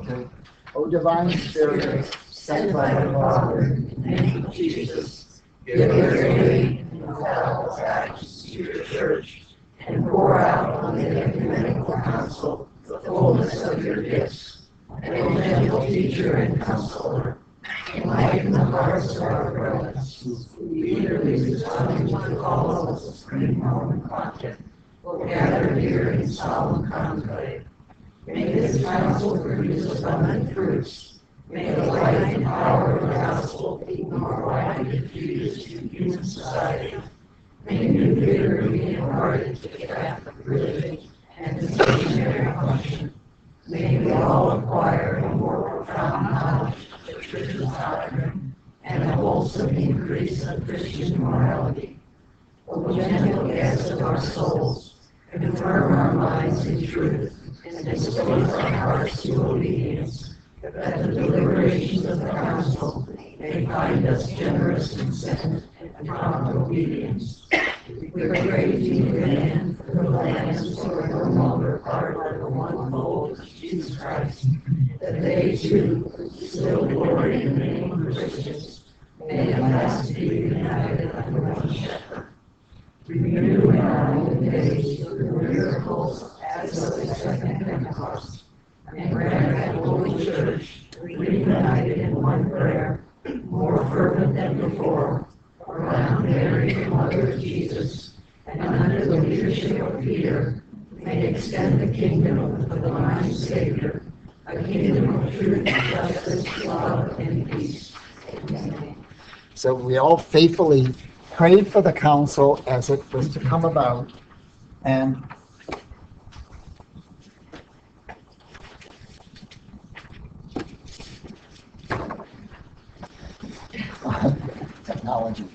Okay. O divine Spirit, sent by the Father, in the name of Jesus, give your aid and infallible actions to your church, and pour out on the ecumenical council the fullness of your gifts. And O gentle teacher and counselor, enlighten the hearts of our brothers, who eagerly responding to the call of the Supreme Roman Pontiff, will gather here in solemn conclave. May this council produce abundant fruits. May the light and power of the gospel be more widely diffused in human society. May new vigor be imparted to Catholic religion and its missionary function. May we all acquire a more profound knowledge of the Church's doctrine and a wholesome increase of Christian morality. O gentle guest of our souls, confirm our minds in truth and dispose our hearts to obedience, that the deliberations of the council may find us generous consent and prompt obedience. We pray to you again for the lands who are no longer part of the one fold of Jesus Christ, that they too, still glory in the name of Christians, may at last be united under one shepherd. Renew in our own days the miracles as of the second Pentecost, and grant that Holy Church, reunited in one prayer, more fervent than before, around Mary, the Mother of Jesus, and under the leadership of Peter, may extend the kingdom of the divine Savior, a kingdom of truth, justice, love, and peace. Amen. So we all faithfully prayed for the council as it was to come about, and technology.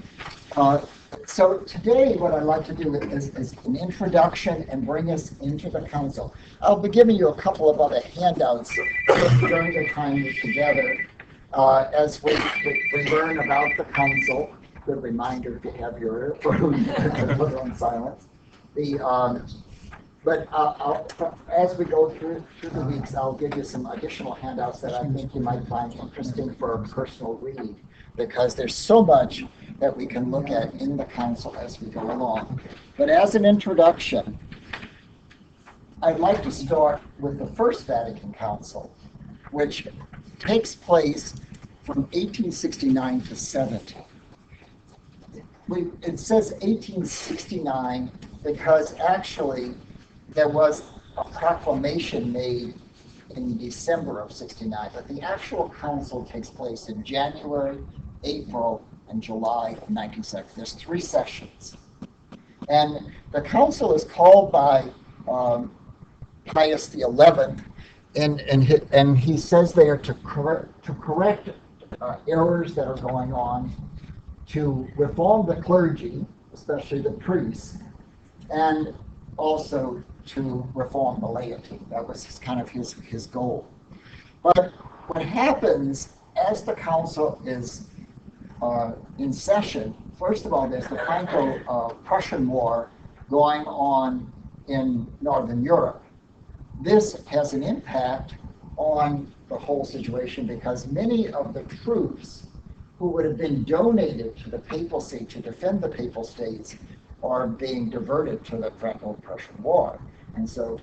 So today what I'd like to do is an introduction and bring us into the council. I'll be giving you a couple of other handouts during the time we're together as we learn about the council. Good reminder to have your earphones put on silence. But as we go through the weeks, I'll give you some additional handouts that I think you might find interesting for a personal read, because there's so much that we can look at in the council as we go along. But as an introduction, I'd like to start with the First Vatican Council, which takes place from 1869 to 70. It says 1869 because actually there was a proclamation made in December of 69, but the actual council takes place in January, April, and July of 1970. There's 3 sessions. And the council is called by Pius XI, and he says they are to correct errors that are going on, to reform the clergy, especially the priests, and also to reform the laity. That was his goal. But what happens as the council is in session, first of all, there's the Franco-Prussian War going on in Northern Europe. This has an impact on the whole situation because many of the troops who would have been donated to the papacy to defend the papal states are being diverted to the Franco-Prussian War. And so,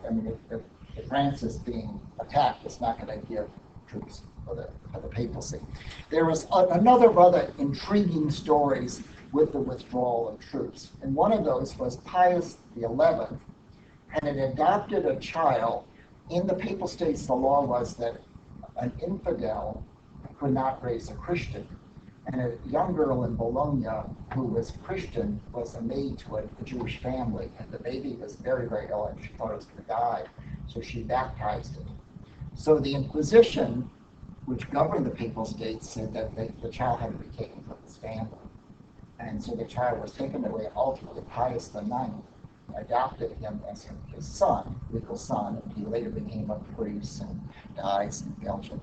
if France is being attacked, it's not going to give troops for the papacy. There was another rather intriguing stories with the withdrawal of troops. And one of those was Pius XI had adopted a child. In the papal states, the law was that an infidel could not raise a Christian. And a young girl in Bologna who was Christian was a maid to a Jewish family, and the baby was very, very ill and she thought it was going to die, so she baptized it. So the Inquisition, which governed the papal states, said that the child had to be taken from his family. And so the child was taken away. Ultimately, Pius IX adopted him as his son, legal son, and he later became a priest and dies in Belgium.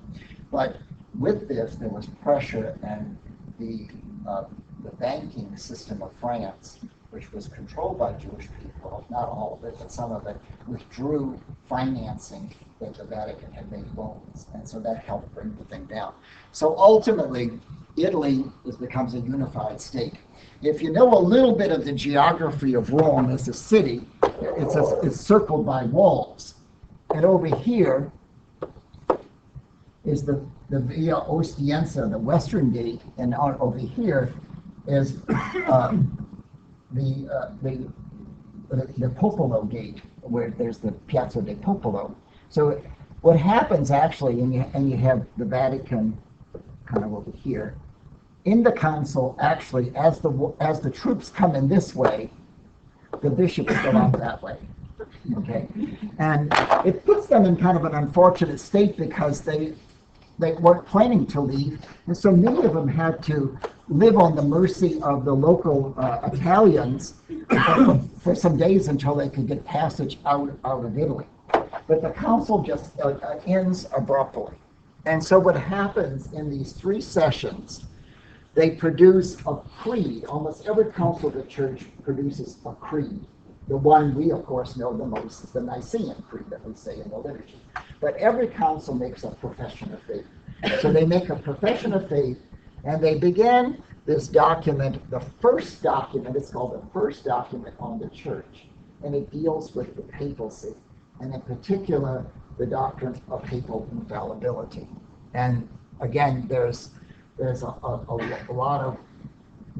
But with this, there was pressure, and the banking system of France, which was controlled by Jewish people, not all of it, but some of it, withdrew financing that the Vatican had made loans, and so that helped bring the thing down. So ultimately, Italy becomes a unified state. If you know a little bit of the geography of Rome as a city, it's circled by walls. And over here is the Via Ostiense, the western gate, and over here is the Popolo gate, where there's the Piazza del Popolo. So what happens actually, and you have the Vatican kind of over here, in the council, actually, as the troops come in this way, the bishops go out that way. Okay, and it puts them in kind of an unfortunate state because they weren't planning to leave, and so many of them had to live on the mercy of the local Italians for some days until they could get passage out of Italy. But the council just ends abruptly. And so what happens in these 3 sessions, they produce a creed. Almost every council of the church produces a creed. The one we, of course, know the most is the Nicene Creed that we say in the liturgy. But every council makes a profession of faith. So they make a profession of faith, and they begin this document, the first document, it's called the first document on the church, and it deals with the papacy, and in particular, the doctrine of papal infallibility. And again, there's a lot of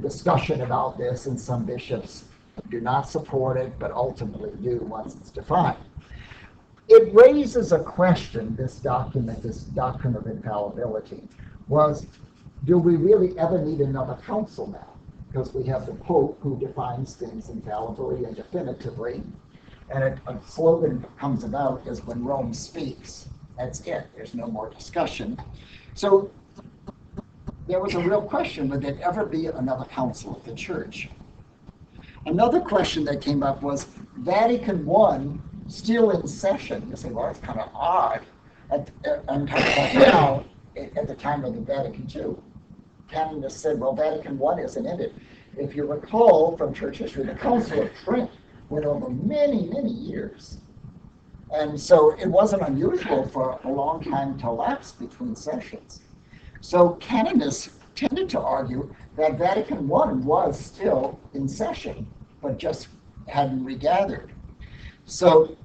discussion about this, and some bishops do not support it, but ultimately do once it's defined. It raises a question, this document, this doctrine of infallibility, was, do we really ever need another council now? Because we have the Pope who defines things infallibly and definitively, and a slogan comes about is when Rome speaks, that's it, there's no more discussion. So there was a real question, would there ever be another council of the church? Another question that came up was Vatican I still in session. You say, well, that's kind of odd now at the time of the Vatican II. Canonists said, well, Vatican I isn't ended. If you recall from church history, the Council of Trent went over many, many years. And so it wasn't unusual for a long time to lapse between sessions. So canonists tended to argue that Vatican I was still in session, but just hadn't regathered. So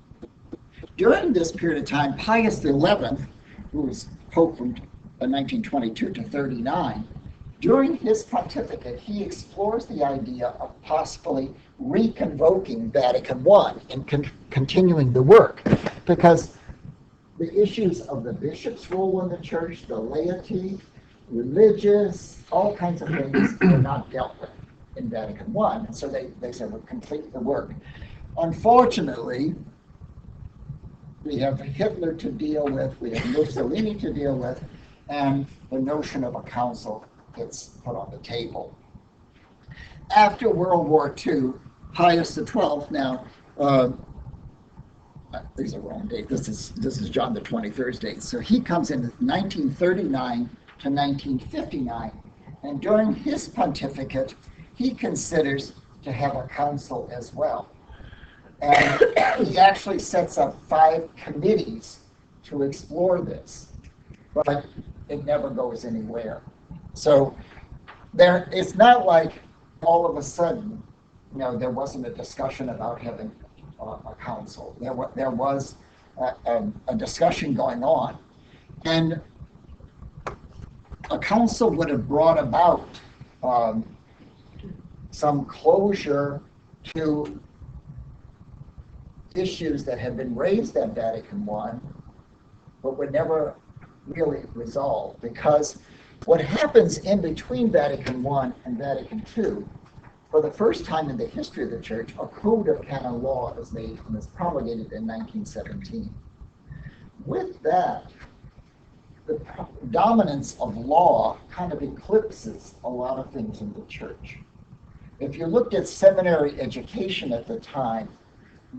during this period of time, Pius XI, who was Pope from 1922 to 39, during his pontificate, he explores the idea of possibly reconvoking Vatican I and continuing the work, because the issues of the bishop's role in the church, the laity, religious, all kinds of things were not dealt with in Vatican I. And so they said, we'll complete the work. Unfortunately, we have Hitler to deal with, we have Mussolini to deal with, and the notion of a council gets put on the table. After World War II, Pius XII, now, these are wrong dates, this is John the 23rd date, so he comes in 1939 to 1959, and during his pontificate, he considers to have a council as well. And he actually sets up 5 committees to explore this, but it never goes anywhere. So it's not like all of a sudden, there wasn't a discussion about having a council. There was a discussion going on, and a council would have brought about some closure to issues that had been raised at Vatican I, but were never really resolved, because what happens in between Vatican I and Vatican II, for the first time in the history of the church, a code of canon law is made and is promulgated in 1917. With that, the dominance of law kind of eclipses a lot of things in the church. If you looked at seminary education at the time,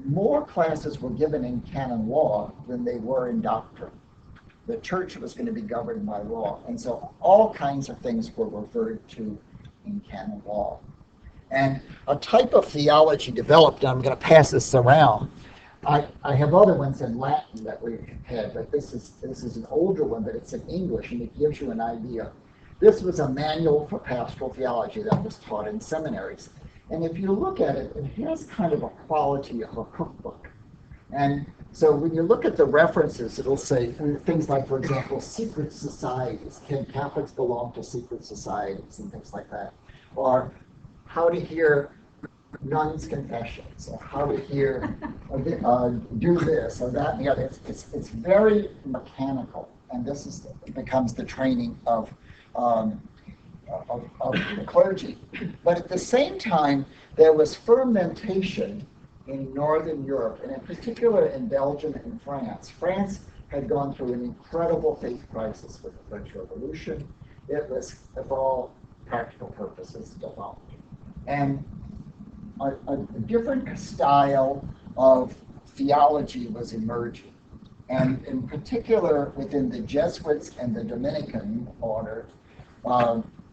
more classes were given in canon law than they were in doctrine. The church was going to be governed by law, and so all kinds of things were referred to in canon law. And a type of theology developed, and I'm going to pass this around, I have other ones in Latin that we had, but this is an older one, but it's in English, and it gives you an idea. This was a manual for pastoral theology that was taught in seminaries. And if you look at it, it has kind of a quality of a cookbook. And so when you look at the references, it'll say things like, for example, secret societies. Can Catholics belong to secret societies and things like that? Or how to hear nuns' confessions, or how to hear do this or that and the other. It's very mechanical, and this becomes the training of the clergy. But at the same time, there was fermentation in Northern Europe, and in particular in Belgium and France. France had gone through an incredible faith crisis with the French Revolution. It was, for all practical purposes, defunct. And a different style of theology was emerging. And in particular, within the Jesuits and the Dominican order,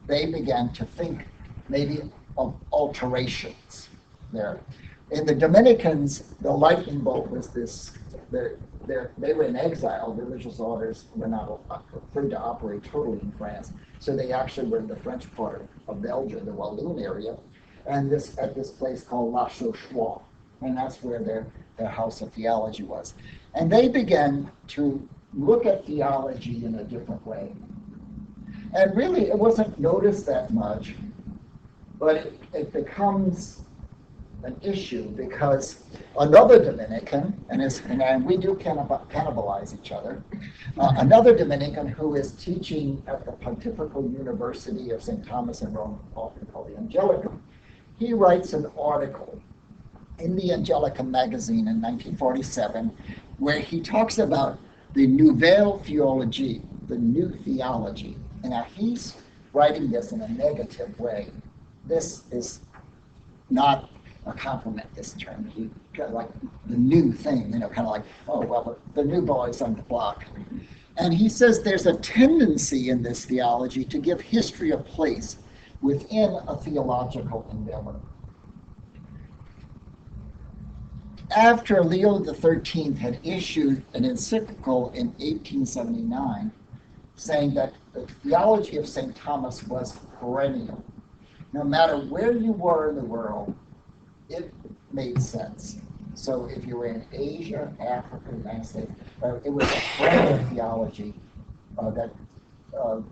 they began to think maybe of alterations there. In the Dominicans, the lightning bolt was this, they were in exile. Religious orders were not free to operate totally in France. So they actually were in the French part of Belgium, the Walloon area, and at this place called La Chaux-Choix. And that's where their house of theology was. And they began to look at theology in a different way. And really, it wasn't noticed that much, but it becomes an issue because another Dominican, and we do cannibalize each other, another Dominican who is teaching at the Pontifical University of St. Thomas in Rome, often called the Angelicum, he writes an article in the Angelicum magazine in 1947 where he talks about the Nouvelle Theologie, the new theology. And now he's writing this in a negative way. This is not a compliment, this term. He got like the new thing, kind of like, oh, well, the new boys on the block. And he says there's a tendency in this theology to give history a place within a theological endeavor. After Leo XIII had issued an encyclical in 1879 saying that the theology of St. Thomas was perennial. No matter where you were in the world, it made sense. So if you were in Asia, Africa, United States, it was a perennial theology that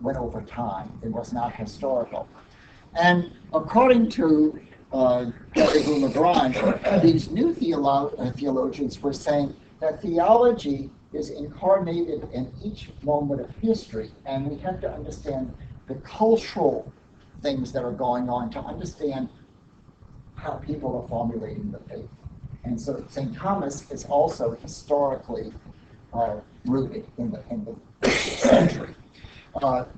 went over time. It was not historical. And according to Lagrange, these new theologians were saying that theology is incarnated in each moment of history, and we have to understand the cultural things that are going on to understand how people are formulating the faith. And so St. Thomas is also historically rooted in the 5th century.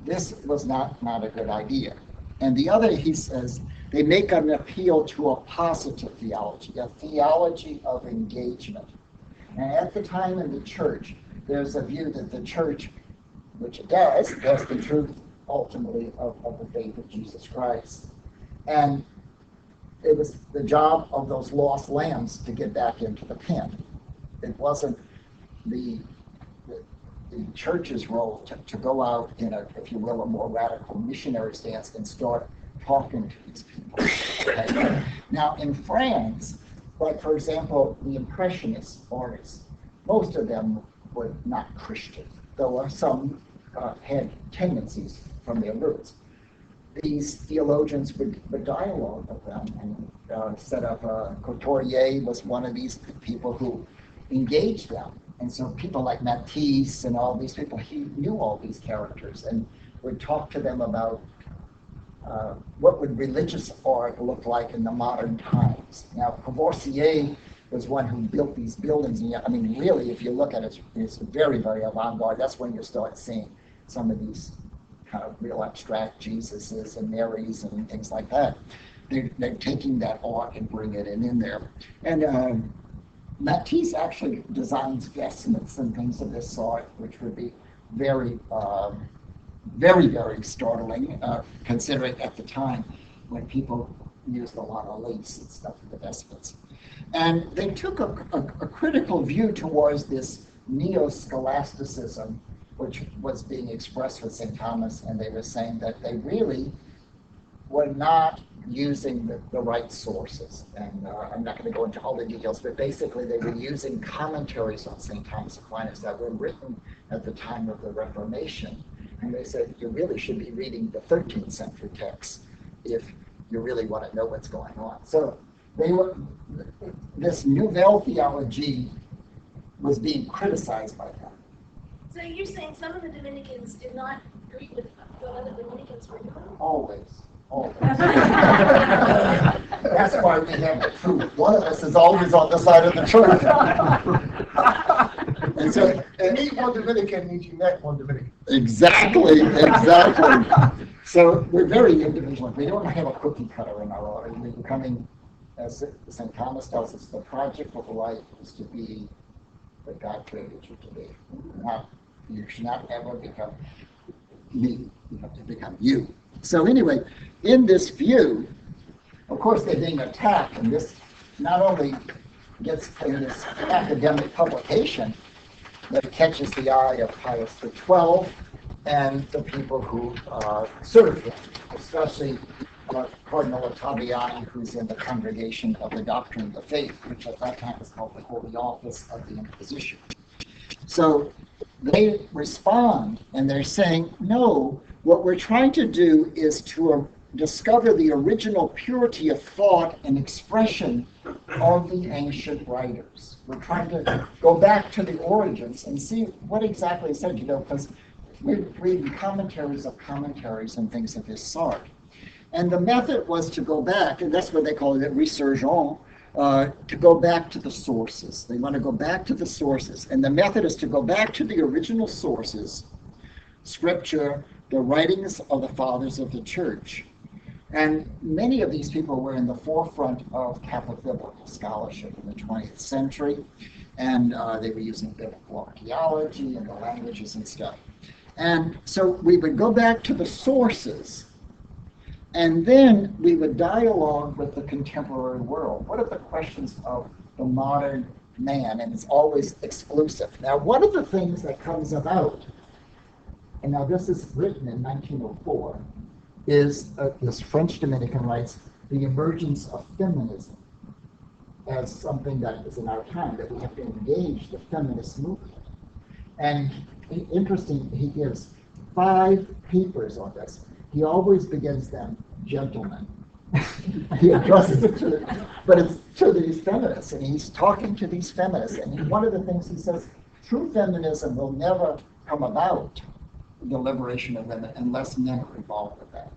This was not a good idea. And the other, he says, they make an appeal to a positive theology, a theology of engagement. And at the time in the church, there's a view that the church, which it does the truth ultimately of the faith of Jesus Christ. And it was the job of those lost lambs to get back into the pen. It wasn't the church's role to go out in a, if you will, a more radical missionary stance and start talking to these people. Okay? Now in France, like for example, the Impressionist artists, most of them were not Christian, though some had tendencies from their roots. These theologians would dialogue with them and set up, Couturier was one of these people who engaged them. And so people like Matisse and all these people, he knew all these characters and would talk to them about what would religious art look like in the modern times. Now, Courvoisier was one who built these buildings. And I mean, really, if you look at it, it's very, very avant-garde. That's when you start seeing some of these kind of real abstract Jesuses and Marys and things like that. They're taking that art and bring it in there. And Matisse actually designs vestments and things of this sort, which would be very, very, very startling, considering at the time when people used a lot of lace and stuff for the vestments. And they took a critical view towards this neo-scholasticism, which was being expressed with St. Thomas, and they were saying that they really were not using the right sources. And I'm not going to go into all the details, but basically they were using commentaries on St. Thomas Aquinas that were written at the time of the Reformation. And they said, you really should be reading the 13th century texts if you really want to know what's going on. So this Nouvelle theology was being criticized by them. So you're saying some of the Dominicans did not agree with what other Dominicans were doing? Always. That's why we have the truth. One of us is always on the side of the truth. And so, meet one Dominican means you met one Dominican. Exactly. So we're very individual. We don't have a cookie cutter in our order. We're becoming, as St. Thomas tells us, the project of life is to be what God created you to be. You should not ever become me. You have to become you. So anyway, in this view, of course, they're being attacked, and this not only gets in this academic publication, but it catches the eye of Pius XII and the people who serve him, especially Cardinal Ottaviani, who's in the Congregation of the Doctrine of the Faith, which at that time was called the Holy Office of the Inquisition. So they respond, and they're saying, no, what we're trying to do is to discover the original purity of thought and expression of the ancient writers. We're trying to go back to the origins and see what exactly is said, because we're reading commentaries of commentaries and things of this sort. And the method was to go back, and that's what they call it, resurgence, to go back to the sources. They want to go back to the sources. And the method is to go back to the original sources, Scripture, the writings of the fathers of the church. And many of these people were in the forefront of Catholic biblical scholarship in the 20th century. And they were using biblical archaeology and the languages and stuff. And so we would go back to the sources, and then we would dialogue with the contemporary world. What are the questions of the modern man? And it's always exclusive. Now, one of the things that comes about, and now this is written in 1904, is this French Dominican writes, the emergence of feminism as something that is in our time, that we have to engage the feminist movement. And interesting, he gives 5 papers on this. He always begins them, gentlemen. He addresses it but it's to these feminists, and he's talking to these feminists. And one of the things he says, true feminism will never come about, the liberation of women, unless men are involved with that.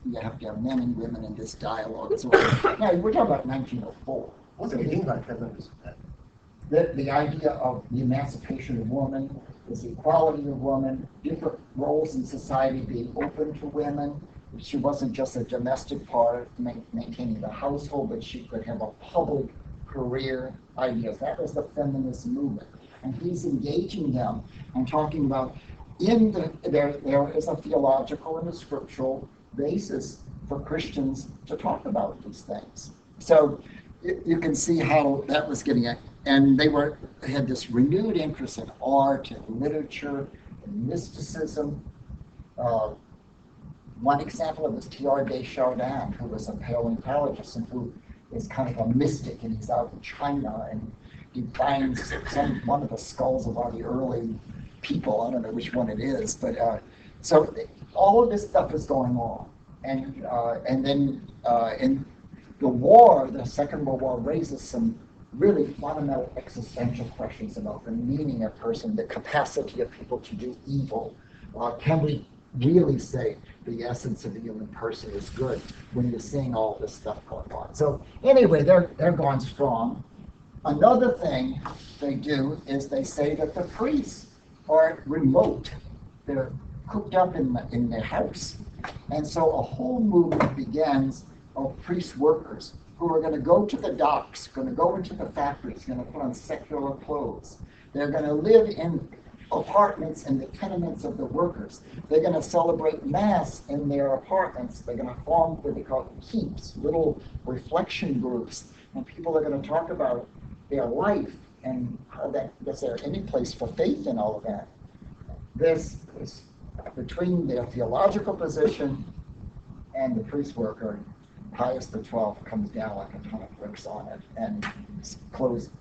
You have to have men and women in this dialogue. So now we're talking about 1904. What do you mean by feminism? The idea of the emancipation of woman, is the equality of woman, different roles in society being open to women. She wasn't just a domestic part of maintaining the household, but she could have a public career ideas. That was the feminist movement. And he's engaging them and talking about there is a theological and a scriptural basis for Christians to talk about these things. So you can see how that was getting at. And they had this renewed interest in art and literature and mysticism. One example of this, T.R. Desjardins, who was a paleontologist and who is kind of a mystic, and he's out in China and he finds one of the skulls of one of the early people. I don't know which one it is, but so all of this stuff is going on, and then in the war, the Second World War raises some really fundamental existential questions about the meaning of person, the capacity of people to do evil. Can we really say the essence of the human person is good when you're seeing all this stuff going on? So anyway, they're going strong. Another thing they do is they say that the priests are remote. They're cooped up in their house. And so a whole movement begins of priest workers who are going to go to the docks, going to go into the factories, going to put on secular clothes. They're going to live in apartments and the tenements of the workers. They're going to celebrate Mass in their apartments. They're going to form what they call keeps, little reflection groups, and people are going to talk about their life and how that, is there any place for faith in all of that? This is between their theological position and the priest worker. Pius XII comes down like a ton of bricks on it and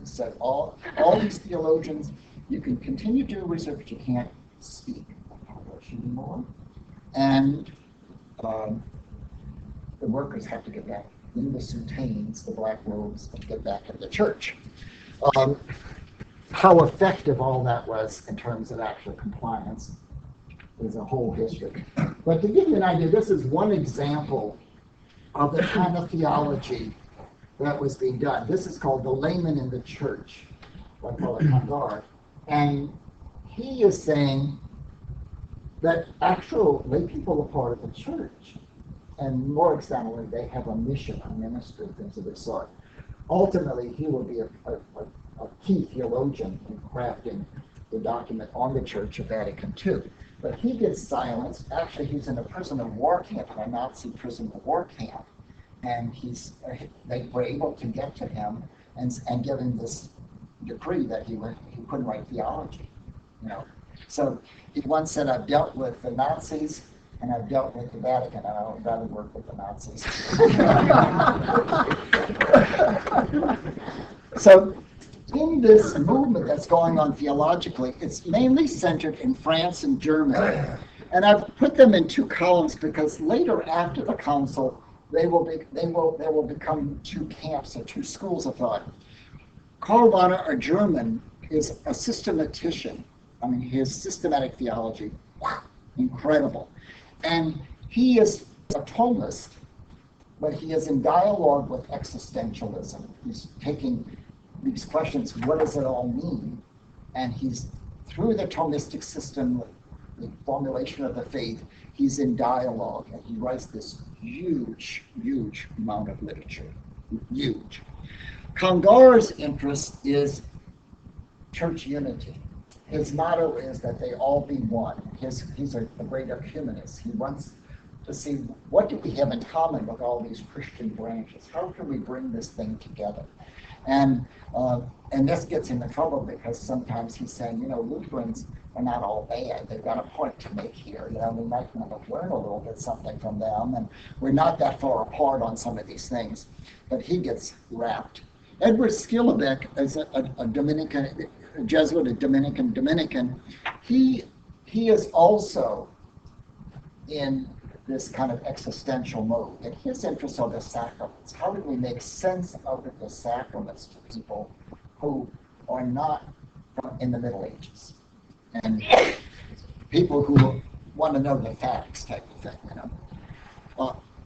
said all these theologians, you can continue to do research, but you can't speak English anymore. And the workers have to get back in the soutanes, the black robes, and get back in the church. How effective all that was in terms of actual compliance is a whole history. But to give you an idea, this is one example of the kind of theology that was being done. This is called the layman in the church, I call it Congar. And he is saying that actual lay people are part of the church. And more externally, they have a mission, a ministry, things of this sort. Ultimately, he will be a key theologian in crafting the document on the Church of Vatican II. But he gets silenced. Actually, he's in a prisoner of war camp, a Nazi prisoner of war camp. And they were able to get to him and give him this decree that he couldn't write theology. So he once said, I've dealt with the Nazis and I've dealt with the Vatican, and I would rather work with the Nazis. So in this movement that's going on theologically, it's mainly centered in France and Germany. And I've put them in two columns because later after the council, they will become two camps or two schools of thought. Karl Rahner, a German, is a systematician. I mean, his systematic theology, wow, incredible. And he is a Thomist, but he is in dialogue with existentialism. He's taking these questions, what does it all mean? And he's, through the Thomistic system, the formulation of the faith, he's in dialogue, and he writes this huge amount of literature, huge. Congar's interest is church unity. His motto is that they all be one. He's a great humanist. He wants to see what do we have in common with all these Christian branches? How can we bring this thing together? And this gets him in trouble because sometimes he's saying, Lutherans are not all bad. They've got a point to make here. We might want to learn a little bit something from them, and we're not that far apart on some of these things. But he gets wrapped. Edward Skilbeck is a Dominican, a Jesuit, a Dominican. He is also in this kind of existential mode. And his interests are the sacraments. How do we make sense of the sacraments to people who are not in the Middle Ages? And people who want to know the facts type of thing,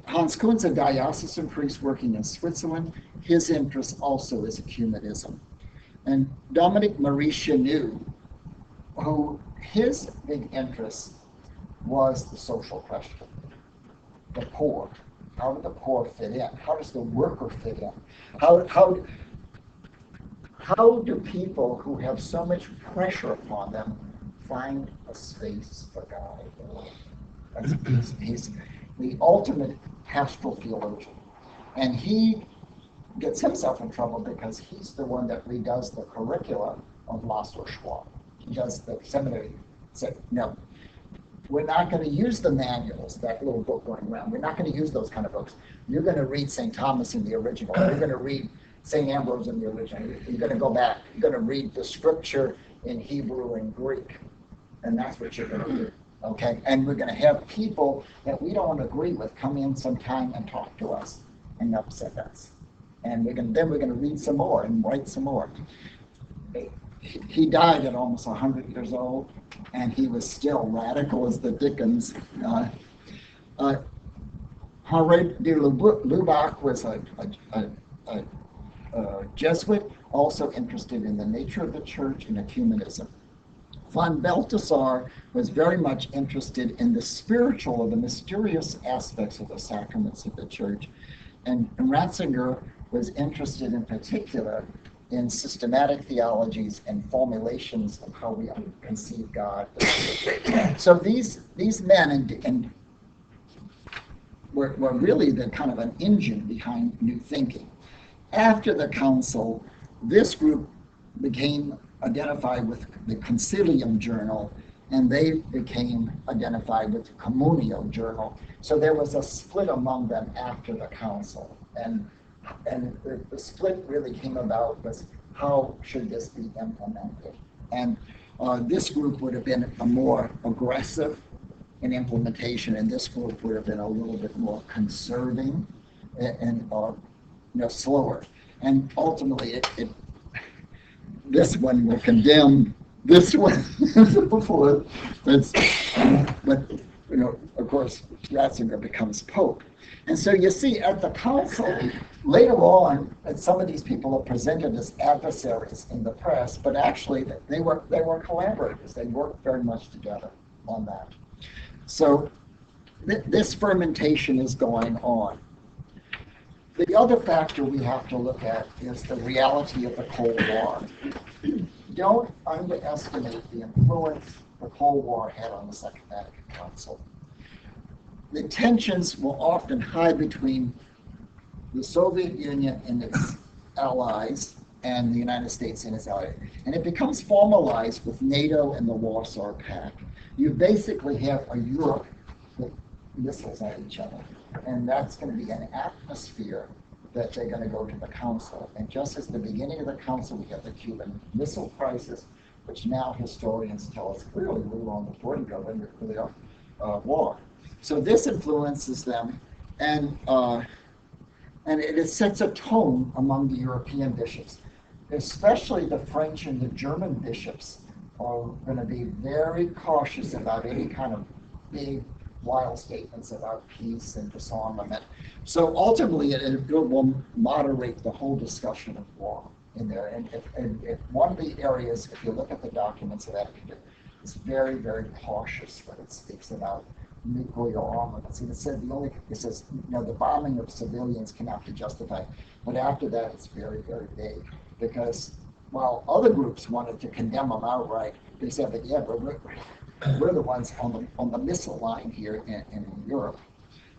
Hans Kunz, a diocesan priest working in Switzerland, his interest also is ecumenism. And Dominic Marie Chenu, who his big interest was the social question. The poor. How do the poor fit in? How does the worker fit in? How do people who have so much pressure upon them find a space for God? He's the ultimate pastoral theologian. And he gets himself in trouble because he's the one that redoes the curricula of Laszlo Schwab. He does the seminary. Said, no, we're not going to use the manuals, that little book going around. We're not going to use those kind of books. You're going to read St. Thomas in the original. You're going to read St. Ambrose in the original. You're going to go back. You're going to read the scripture in Hebrew and Greek. And that's what you're going to do. Okay? And we're going to have people that we don't agree with come in sometime and talk to us and upset us. And then we're going to read some more and write some more. He died at almost 100 years old, and he was still radical as the Dickens. Henri de Lubac was a Jesuit, also interested in the nature of the church and ecumenism. Von Balthasar was very much interested in the spiritual or the mysterious aspects of the sacraments of the church. And Ratzinger was interested in particular in systematic theologies and formulations of how we conceive God. So these men and were really the kind of an engine behind new thinking. After the council, this group became identified with the Concilium Journal, and they became identified with the Communio Journal. So there was a split among them after the council. And the split really came about was how should this be implemented? And this group would have been a more aggressive in implementation, and this group would have been a little bit more conserving and slower. And ultimately, this one will condemn this one. But of course, Ratzinger becomes Pope. And so you see, at the council, later on, some of these people are presented as adversaries in the press, but actually they were collaborators. They worked very much together on that. So this fermentation is going on. The other factor we have to look at is the reality of the Cold War. Don't underestimate the influence the Cold War had on the Second Vatican Council. The tensions were often high between the Soviet Union and its allies and the United States and its allies. And it becomes formalized with NATO and the Warsaw Pact. You basically have a Europe with missiles at each other. And that's going to be an atmosphere that they're going to go to the council. And just as the beginning of the council, we have the Cuban Missile Crisis, which now historians tell us clearly we were on the brink of a nuclear war. So this influences them, and it sets a tone among the European bishops, especially the French and the German bishops are going to be very cautious about any kind of big, wild statements about peace and disarmament. So ultimately, it will moderate the whole discussion of war in there. And if one of the areas, if you look at the documents of Vatican II, it's very, very cautious when it speaks about nuclear armaments. And it says the bombing of civilians cannot be justified. But after that, it's very, very vague. Because while other groups wanted to condemn them outright, they said that, yeah, we're the ones on the missile line here in Europe.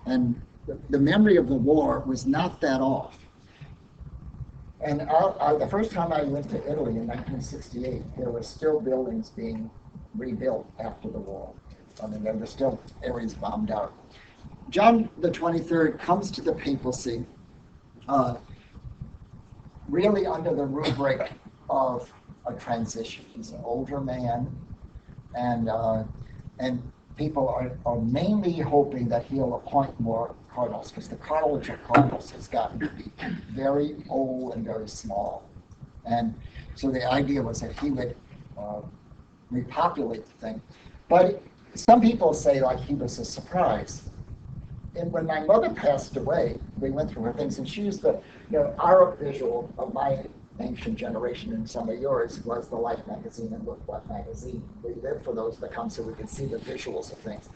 And the memory of the war was not that off. And the first time I went to Italy in 1968, there were still buildings being rebuilt after the war. I mean, there were still areas bombed out. John the 23rd comes to the papacy really under the rubric of a transition. He's an older man, and people are mainly hoping that he'll appoint more cardinals, because the College of Cardinals has gotten to be very old and very small. And so the idea was that he would repopulate the thing. But some people say like he was a surprise. And when my mother passed away, we went through her things, and she used our visual of my ancient generation and some of yours was the Life magazine and Look What magazine. We lived for those that come so we could see the visuals of things.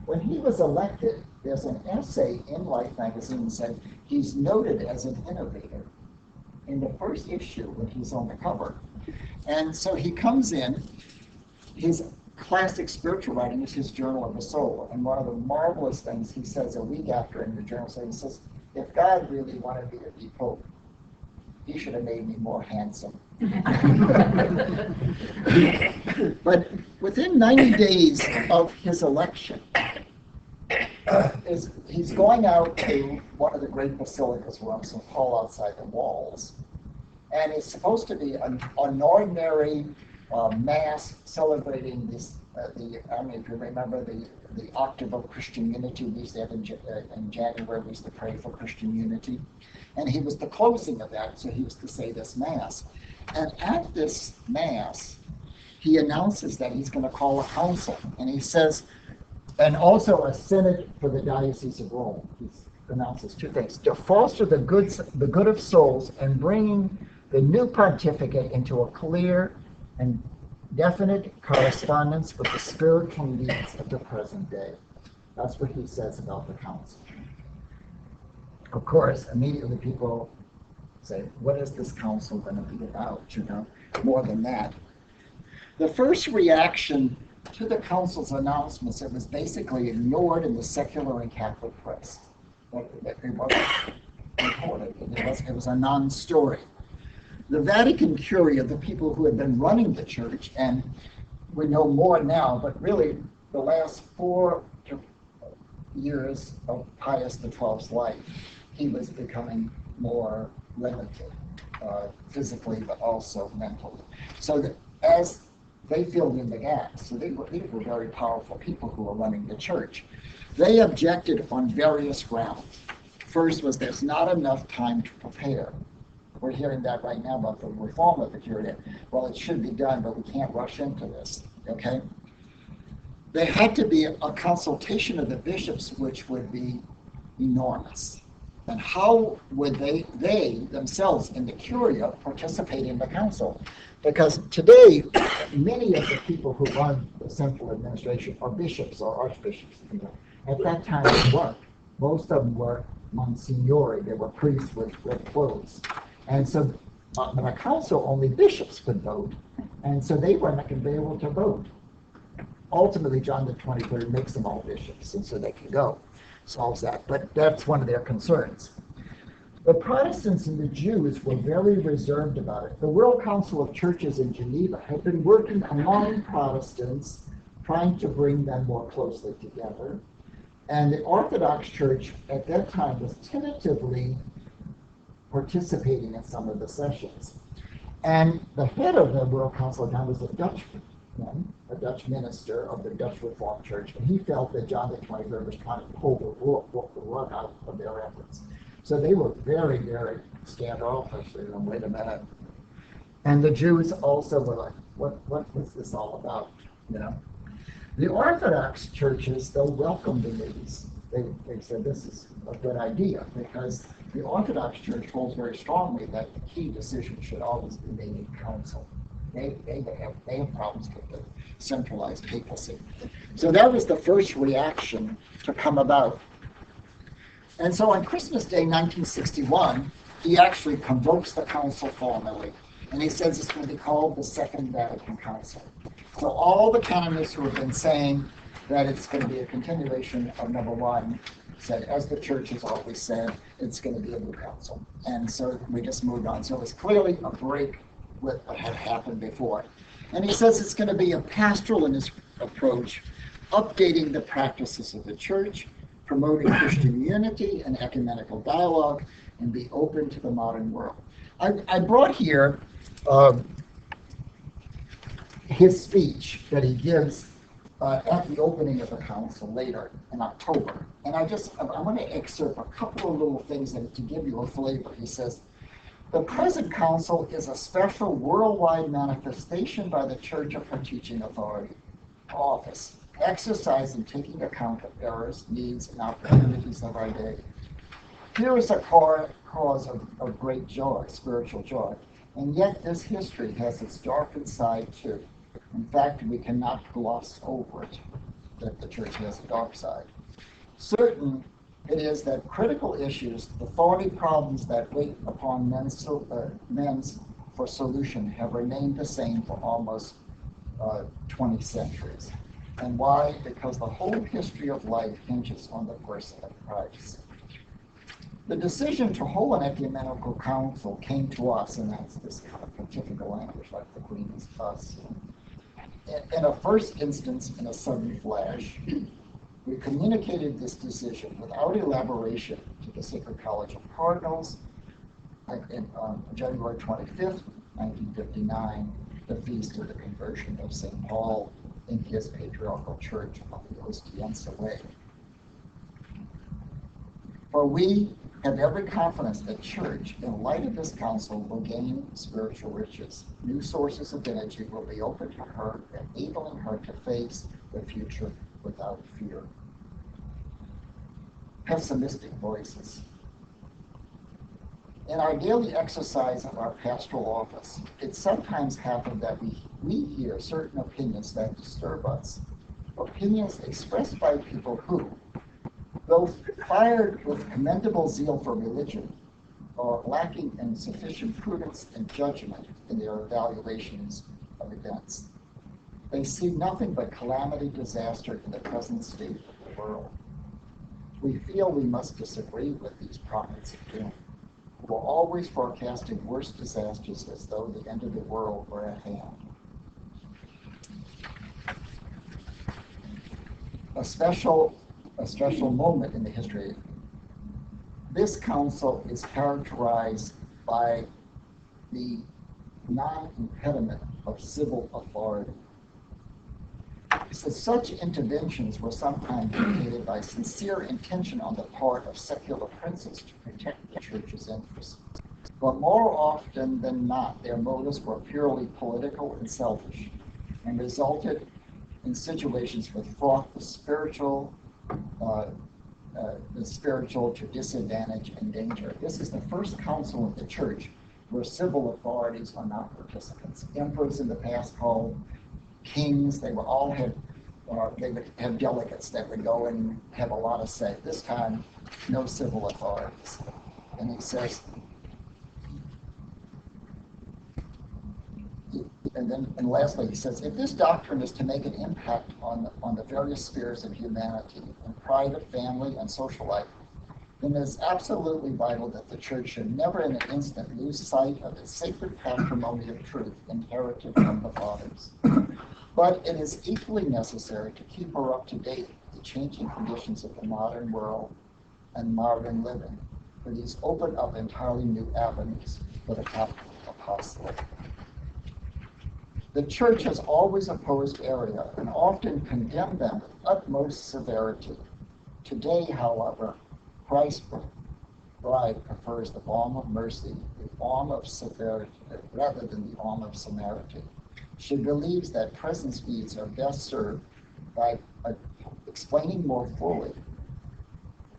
When he was elected, there's an essay in Life magazine that said he's noted as an innovator in the first issue when he's on the cover. And so he comes in, his classic spiritual writing is his Journal of the Soul. And one of the marvelous things he says a week after in the journal, so he says, if God really wanted me to be Pope, he should have made me more handsome. But within 90 days of his election, he's going out to one of the great basilicas around St. Paul outside the walls. And it's supposed to be an ordinary mass celebrating this. I don't know if you remember the octave of Christian unity we used to have in January. We used to pray for Christian unity. And he was the closing of that, so he was to say this mass. And at this mass, he announces that he's going to call a council. And he says, and also a synod for the Diocese of Rome. He announces two things: to foster the good of souls and bringing the new pontificate into a clear and definite correspondence with the spiritual needs of the present day. That's what he says about the council. Of course, immediately people say, what is this council going to be about, more than that. The first reaction to the council's announcements, it was basically ignored in the secular and Catholic press. It wasn't reported. It was a non-story. The Vatican Curia, the people who had been running the church, and we know more now, but really the last 4 years of Pius XII's life, he was becoming more limited, physically, but also mentally. So that as they filled in the gaps, so these were very powerful people who were running the church. They objected on various grounds. First was there's not enough time to prepare. We're hearing that right now about the reform of the Curia. Well, it should be done, but we can't rush into this, okay? There had to be a consultation of the bishops, which would be enormous. And how would they themselves in the Curia participate in the council? Because today, many of the people who run the central administration are bishops or archbishops. At that time, they weren't. Most of them were monsignori. They were priests with red clothes. And so in a council, only bishops could vote. And so they weren't going to be able to vote. Ultimately, John the 23rd makes them all bishops, and so they can go. Solves that. But that's one of their concerns. The Protestants and the Jews were very reserved about it. The World Council of Churches in Geneva had been working among Protestants, trying to bring them more closely together. And the Orthodox Church at that time was tentatively participating in some of the sessions. And the head of the World Council now was a Dutch minister of the Dutch Reformed Church, and he felt that John the 23rd was trying to pull the rug out of their efforts. So they were very, very standoffish. Wait a minute. And the Jews also were like, what was this all about? The Orthodox churches, though, welcomed the news. They said this is a good idea, because the Orthodox Church holds very strongly that the key decision should always be made in council. They have problems with the centralized papacy. So that was the first reaction to come about. And so on Christmas Day 1961, he actually convokes the council formally, and he says it's going to be called the Second Vatican Council. So all the canonists who have been saying that it's going to be a continuation of number 1 said, as the church has always said, it's going to be a new council. And so we just moved on. So it was clearly a break with what had happened before. And he says it's going to be a pastoralist approach, updating the practices of the church, promoting Christian unity and ecumenical dialogue, and be open to the modern world. I brought here his speech that he gives at the opening of the council later in October. And I want to excerpt a couple of little things to give you a flavor. He says, the present council is a special worldwide manifestation by the Church of her teaching authority, office, exercise in taking account of errors, needs, and opportunities of our day. Here is a cause of great joy, spiritual joy, and yet this history has its darkened side too. In fact, we cannot gloss over it, that the church has a dark side. Certain it is that critical issues, the thorny problems that wait upon men's for solution have remained the same for almost 20 centuries. And why? Because the whole history of life hinges on the person of Christ. The decision to hold an ecumenical council came to us, and that's this kind of pontifical language, like the Queen is us. In a first instance, in a sudden flash, we communicated this decision without elaboration to the Sacred College of Cardinals on January 25th, 1959, the feast of the conversion of St. Paul in his patriarchal church of the Ostiense Way. For we have every confidence that church, in light of this council, will gain spiritual riches. New sources of energy will be open to her, enabling her to face the future without fear. Pessimistic voices. In our daily exercise of our pastoral office, it sometimes happens that we hear certain opinions that disturb us. Opinions expressed by people who, though fired with commendable zeal for religion, are lacking in sufficient prudence and judgment in their evaluations of events. They see nothing but calamity, disaster in the present state of the world. We feel we must disagree with these prophets of doom, who are always forecasting worse disasters as though the end of the world were at hand. A special moment in the history. This council is characterized by the non-impediment of civil authority. So such interventions were sometimes dictated by sincere intention on the part of secular princes to protect the church's interests. But more often than not, their motives were purely political and selfish, and resulted in situations with fraught the spiritual to disadvantage and danger. This is the first council of the church where civil authorities are not participants. Emperors in the past called kings, they would have delegates that would go and have a lot of say. This time, no civil authorities. And he says, and lastly, he says, if this doctrine is to make an impact on the various spheres of humanity, in private, family, and social life, then it is absolutely vital that the church should never in an instant lose sight of its sacred patrimony of truth inherited from the fathers. But it is equally necessary to keep her up to date with the changing conditions of the modern world and modern living, for these open up entirely new avenues for the Catholic apostolate. The church has always opposed error and often condemned them with utmost severity. Today, however, Christ's bride prefers the balm of mercy, the balm of severity, rather than the balm of severity. She believes that present needs are best served by explaining more fully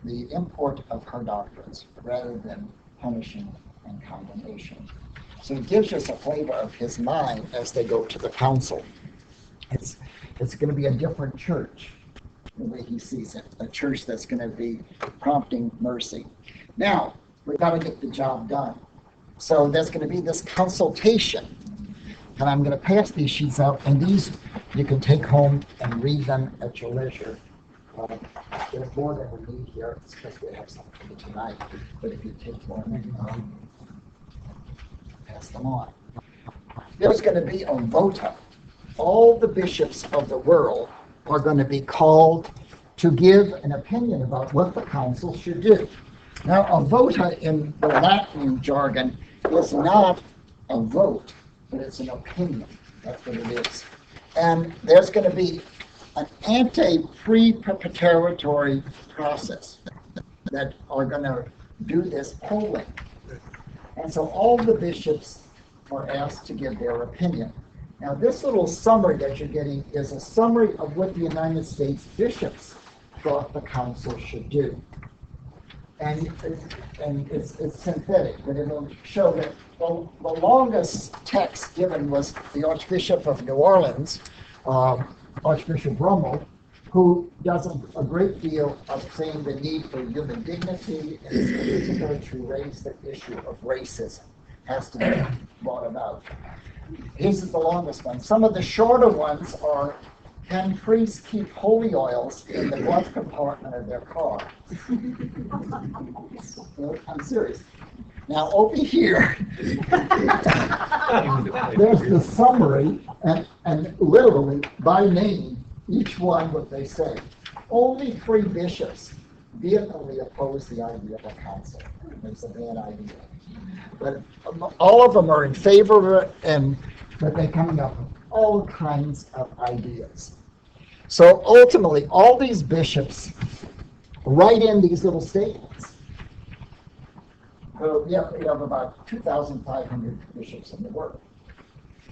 the import of her doctrines, rather than punishing and condemnation. So it gives us a flavor of his mind as they go to the council. It's going to be a different church, the way he sees it, a church that's going to be prompting mercy. Now, we've got to get the job done. So there's going to be this consultation. And I'm going to pass these sheets out, and these you can take home and read them at your leisure. There's more than we need here, because we have something tonight. But if you take one, pass them on. There's going to be a vota. All the bishops of the world are going to be called to give an opinion about what the council should do. Now, a vota in the Latin jargon is not a vote, but it's an opinion. That's what it is. And there's going to be an pre-preparatory process that are going to do this polling. And so all the bishops are asked to give their opinion. Now, this little summary that you're getting is a summary of what the United States bishops thought the council should do. And it's synthetic, but it'll show that the longest text given was the Archbishop of New Orleans, Archbishop Brummel, who does a great deal of saying the need for human dignity, and in particular to raise the issue of racism has to be brought about. His is the longest one. Some of the shorter ones are, can priests keep holy oils in the glove compartment of their car? I'm serious. Now over here, there's the summary, and literally by name, each one what they say. Only 3 bishops vehemently oppose the idea of a council. It's a bad idea. But all of them are in favor of it, but they're coming up with all kinds of ideas. So ultimately, all these bishops write in these little statements. So we have about 2,500 bishops in the world.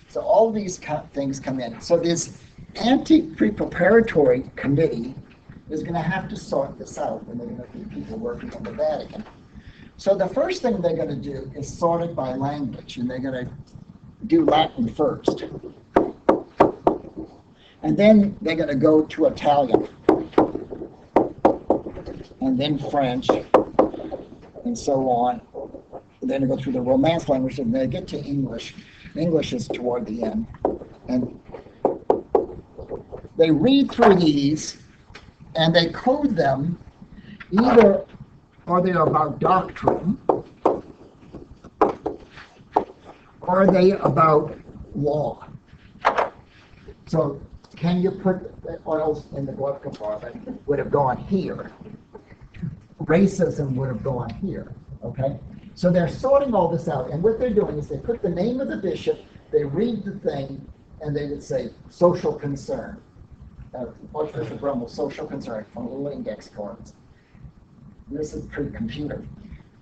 So all these things come in. So this pre-preparatory committee is going to have to sort this out when they're going to be people working in the Vatican. So the first thing they're going to do is sort it by language, and they're going to do Latin first. And then they're going to go to Italian, and then French, and so on. Then they go through the Romance language, and they get to English. English is toward the end. And they read through these, and they code them. Either are they about doctrine, or are they about law? So can you put the oils in the glove compartment? Would have gone here. Racism would have gone here, okay? So they're sorting all this out, and what they're doing is they put the name of the bishop, they read the thing, and they would say social concern. Archbishop Brummel, social concern, on little index cards. This is pre-computer.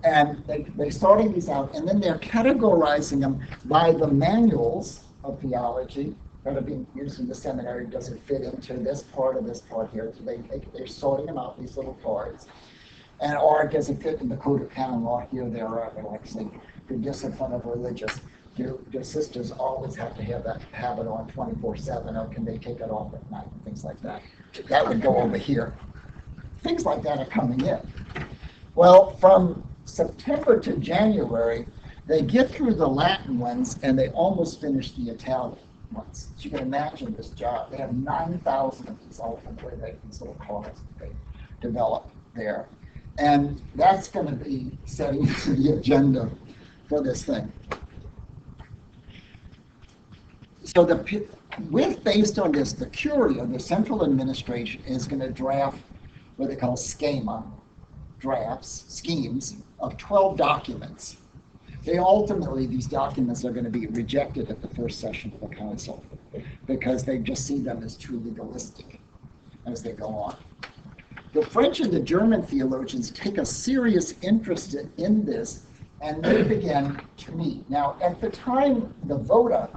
And they're sorting these out, and then they're categorizing them by the manuals of theology that are being used in the seminary. Does it fit into this part or this part here? So they're sorting them out, these little cards. And or does it fit in the code of canon law here, there, or like say, the discipline of religious? Do sisters always have to have it on 24/7, or can they take it off at night and things like that? That would go over here. Things like that are coming in. Well, from September to January, they get through the Latin ones and they almost finish the Italian ones. So you can imagine this job. They have 9,000 of these these little cards that they develop there. And that's going to be setting the agenda for this thing. So based on this, the Curia, the central administration, is going to draft what they call schema, schemes of 12 documents. These documents are going to be rejected at the first session of the council because they just see them as too legalistic as they go on. The French and the German theologians take a serious interest in this, and they begin to meet. Now, at the time, the Vota,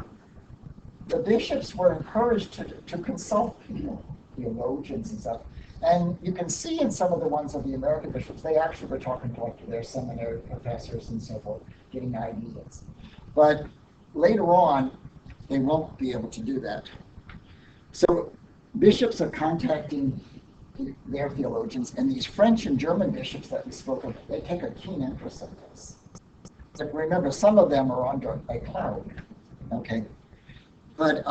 the bishops were encouraged to consult people, theologians and stuff. And you can see in some of the ones of the American bishops, they actually were talking to their seminary professors and so forth, getting ideas. But later on, they won't be able to do that. So bishops are contacting their theologians, and these French and German bishops that we spoke of, they take a keen interest in this. But remember, some of them are under a cloud, okay? But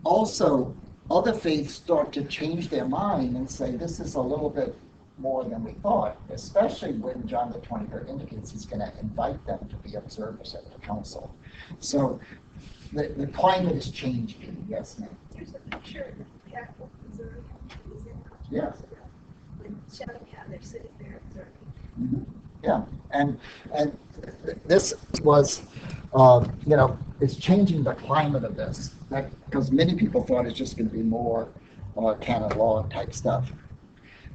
also, other faiths start to change their mind and say, this is a little bit more than we thought, especially when John the 23rd indicates he's going to invite them to be observers at the council. So the climate is changing, yes, ma'am. There's a picture of the Catholic observing. Yes. They're sitting there observing. Mm-hmm. Yeah, and this was, it's changing the climate of this, because many people thought it's just going to be more canon law type stuff.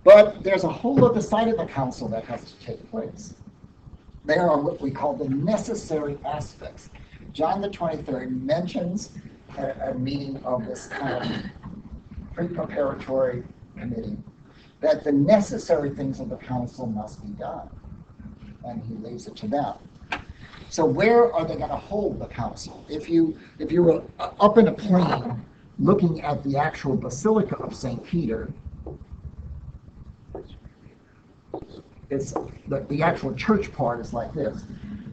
But there's a whole other side of the council that has to take place. There are what we call the necessary aspects. John the 23rd mentions a meeting of this kind of pre-preparatory committee, that the necessary things of the council must be done. And he leaves it to them. So where are they going to hold the council? If you were up in a plane looking at the actual Basilica of St. Peter, it's the actual church part is like this.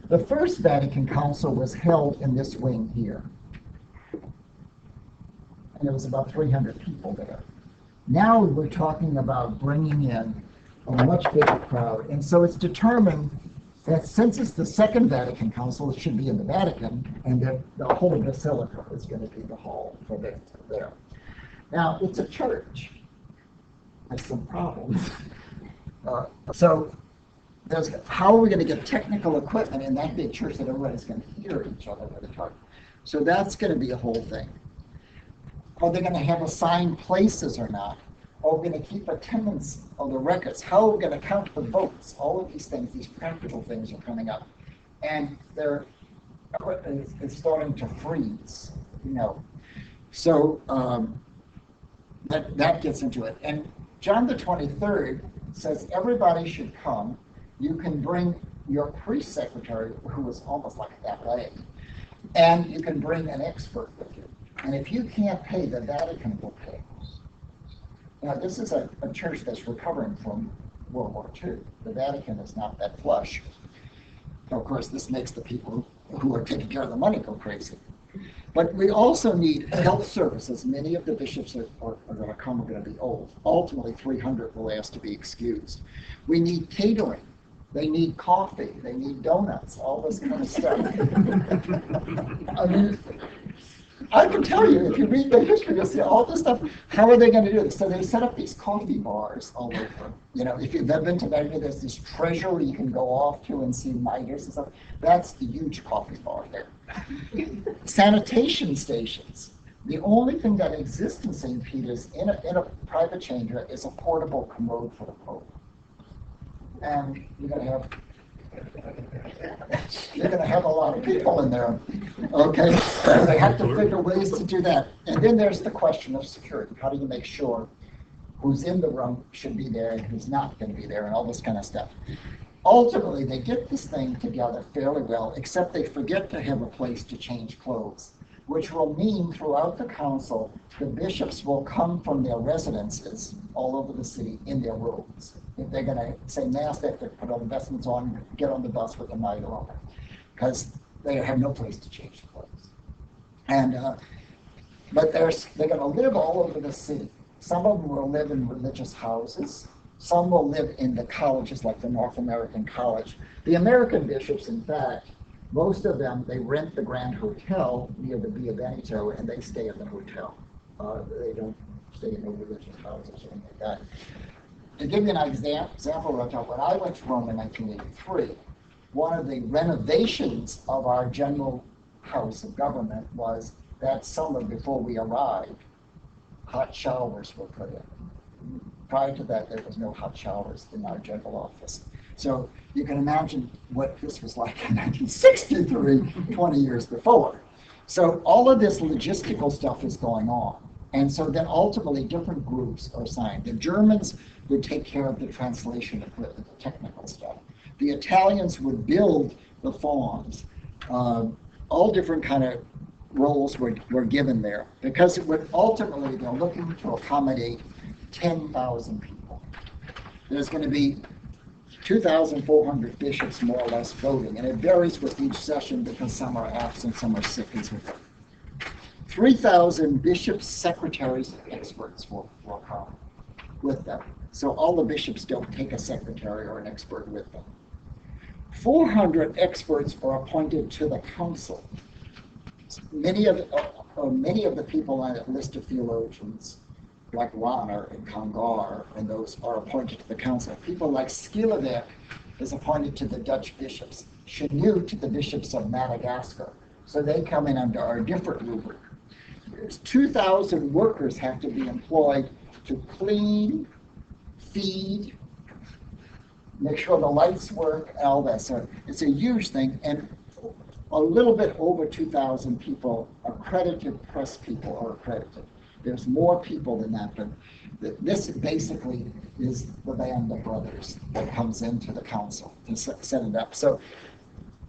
The First Vatican Council was held in this wing here. And there was about 300 people there. Now we're talking about bringing in a much bigger crowd. And so it's determined that since it's the Second Vatican Council, it should be in the Vatican, and that the whole basilica is going to be the hall for there. Now, it's a church. There's some problems. So how are we going to get technical equipment in that big church that everybody's going to hear each other when they talk? So that's going to be a whole thing. Are they going to have assigned places or not? Are we going to keep attendance of the records? How are we going to count the votes? All of these things, these practical things are coming up. And it's starting to freeze, So that gets into it. And John the 23rd says everybody should come. You can bring your priest secretary, who is almost like a valet, and you can bring an expert with you. And if you can't pay, the Vatican will pay. Now, this is a church that's recovering from World War II. The Vatican is not that flush. Of course, this makes the people who are taking care of the money go crazy. But we also need health services. Many of the bishops are going to come, are going to be old. Ultimately, 300 will ask to be excused. We need catering. They need coffee. They need donuts, all this kind of stuff. I mean, I can tell you, if you read the history, you'll see all this stuff. How are they going to do this? So they set up these coffee bars all over. You know, if you've ever been to Vatican, there's this treasure you can go off to and see miters and stuff. That's the huge coffee bar there. Sanitation stations. The only thing that exists in St. Peter's in a private chamber is a portable commode for the Pope. And you're going to have a lot of people in there, okay? So they have to figure ways to do that. And then there's the question of security. How do you make sure who's in the room should be there and who's not going to be there and all this kind of stuff? Ultimately, they get this thing together fairly well, except they forget to have a place to change clothes, which will mean throughout the council, the bishops will come from their residences all over the city in their robes. If they're going to say Mass, they have to put all the vestments on, get on the bus with the mitre on, because they have no place to change clothes. And but they're going to live all over the city. Some of them will live in religious houses. Some will live in the colleges, like the North American College. The American bishops, in fact, most of them, they rent the Grand Hotel near the Via Veneto, and they stay in the hotel. They don't stay in the religious houses or anything like that. To give you an example, when I went to Rome in 1983, one of the renovations of our general house of government was that summer before we arrived, hot showers were put in. Prior to that, there was no hot showers in our general office. So you can imagine what this was like in 1963, 20 years before. So all of this logistical stuff is going on. And so then ultimately different groups are assigned. The Germans would take care of the translation equipment, the technical stuff. The Italians would build the fawns. All different kind of roles were given there because it would ultimately, they're looking to accommodate 10,000 people. There's going to be 2,400 bishops more or less voting, and it varies with each session because some are absent, some are sick and so forth. 3,000 bishops, secretaries, and experts will come with them. So all the bishops don't take a secretary or an expert with them. 400 experts are appointed to the council. Many of the people on that list of theologians, like Rahner and Congar, and those are appointed to the council. People like Skilevec is appointed to the Dutch bishops, Chenu to the bishops of Madagascar. So they come in under our different rubric. 2,000 workers have to be employed to clean, feed, make sure the lights work, all that. So it's a huge thing. And a little bit over 2,000 people, accredited press people are accredited. There's more people than that, but this basically is the band of brothers that comes into the council to set it up. So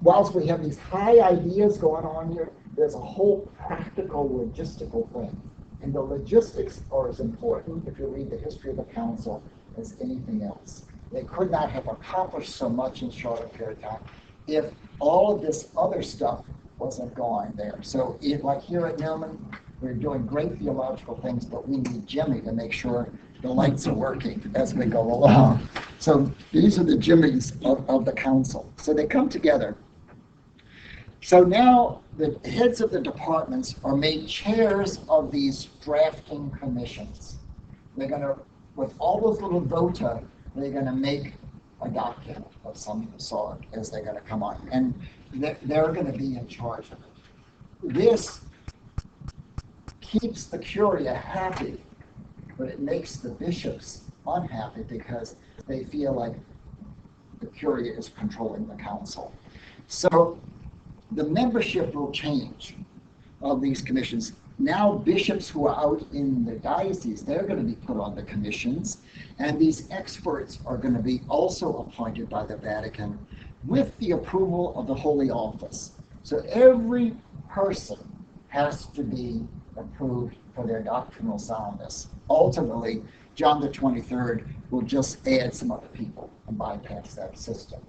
whilst we have these high ideas going on here, there's a whole practical logistical thing. And the logistics are as important, if you read the history of the council, as anything else. They could not have accomplished so much in a shorter period of time if all of this other stuff wasn't going there. So like here at Newman, we're doing great theological things, but we need Jimmy to make sure the lights are working as we go along. So these are the Jimmies of the council. So they come together. So now the heads of the departments are made chairs of these drafting commissions. They're going to, with all those little vota, they're going to make a document of some sort as they're going to come on. And they're going to be in charge of it. This keeps the curia happy, but it makes the bishops unhappy because they feel like the curia is controlling the council. So the membership will change of these commissions. Now bishops who are out in the diocese, they're going to be put on the commissions, and these experts are going to be also appointed by the Vatican with the approval of the Holy Office. So every person has to be approved for their doctrinal soundness. Ultimately, John the 23rd will just add some other people and bypass that system.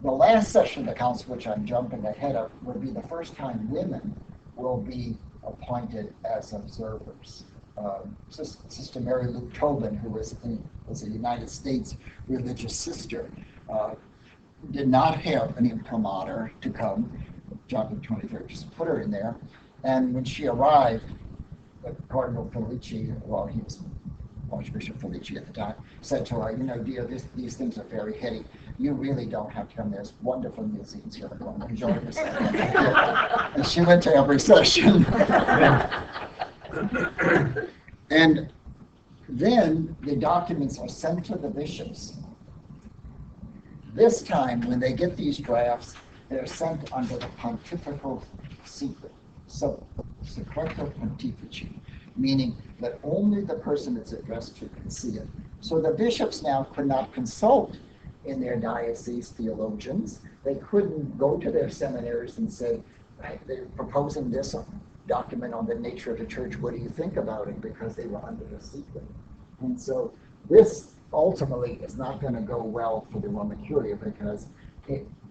The last session of the council, which I'm jumping ahead of, will be the first time women will be appointed as observers. Sister Mary Luke Tobin, who was a United States religious sister, did not have an imprimatur to come. John the 23rd just put her in there. And when she arrived, Cardinal Felici, well, he was Archbishop Felici at the time, said to her, dear, these things are very heady. You really don't have to come. There's wonderful museums here. Enjoy yourself. And she went to every session. And then the documents are sent to the bishops. This time, when they get these drafts, they're sent under the pontifical secret, secreto pontifici, meaning that only the person it's addressed to can see it. So the bishops now could not consult in their diocese theologians. They couldn't go to their seminaries and say, they're proposing this document on the nature of the church. What do you think about it? Because they were under the secret. And so this ultimately is not going to go well for the Roman Curia because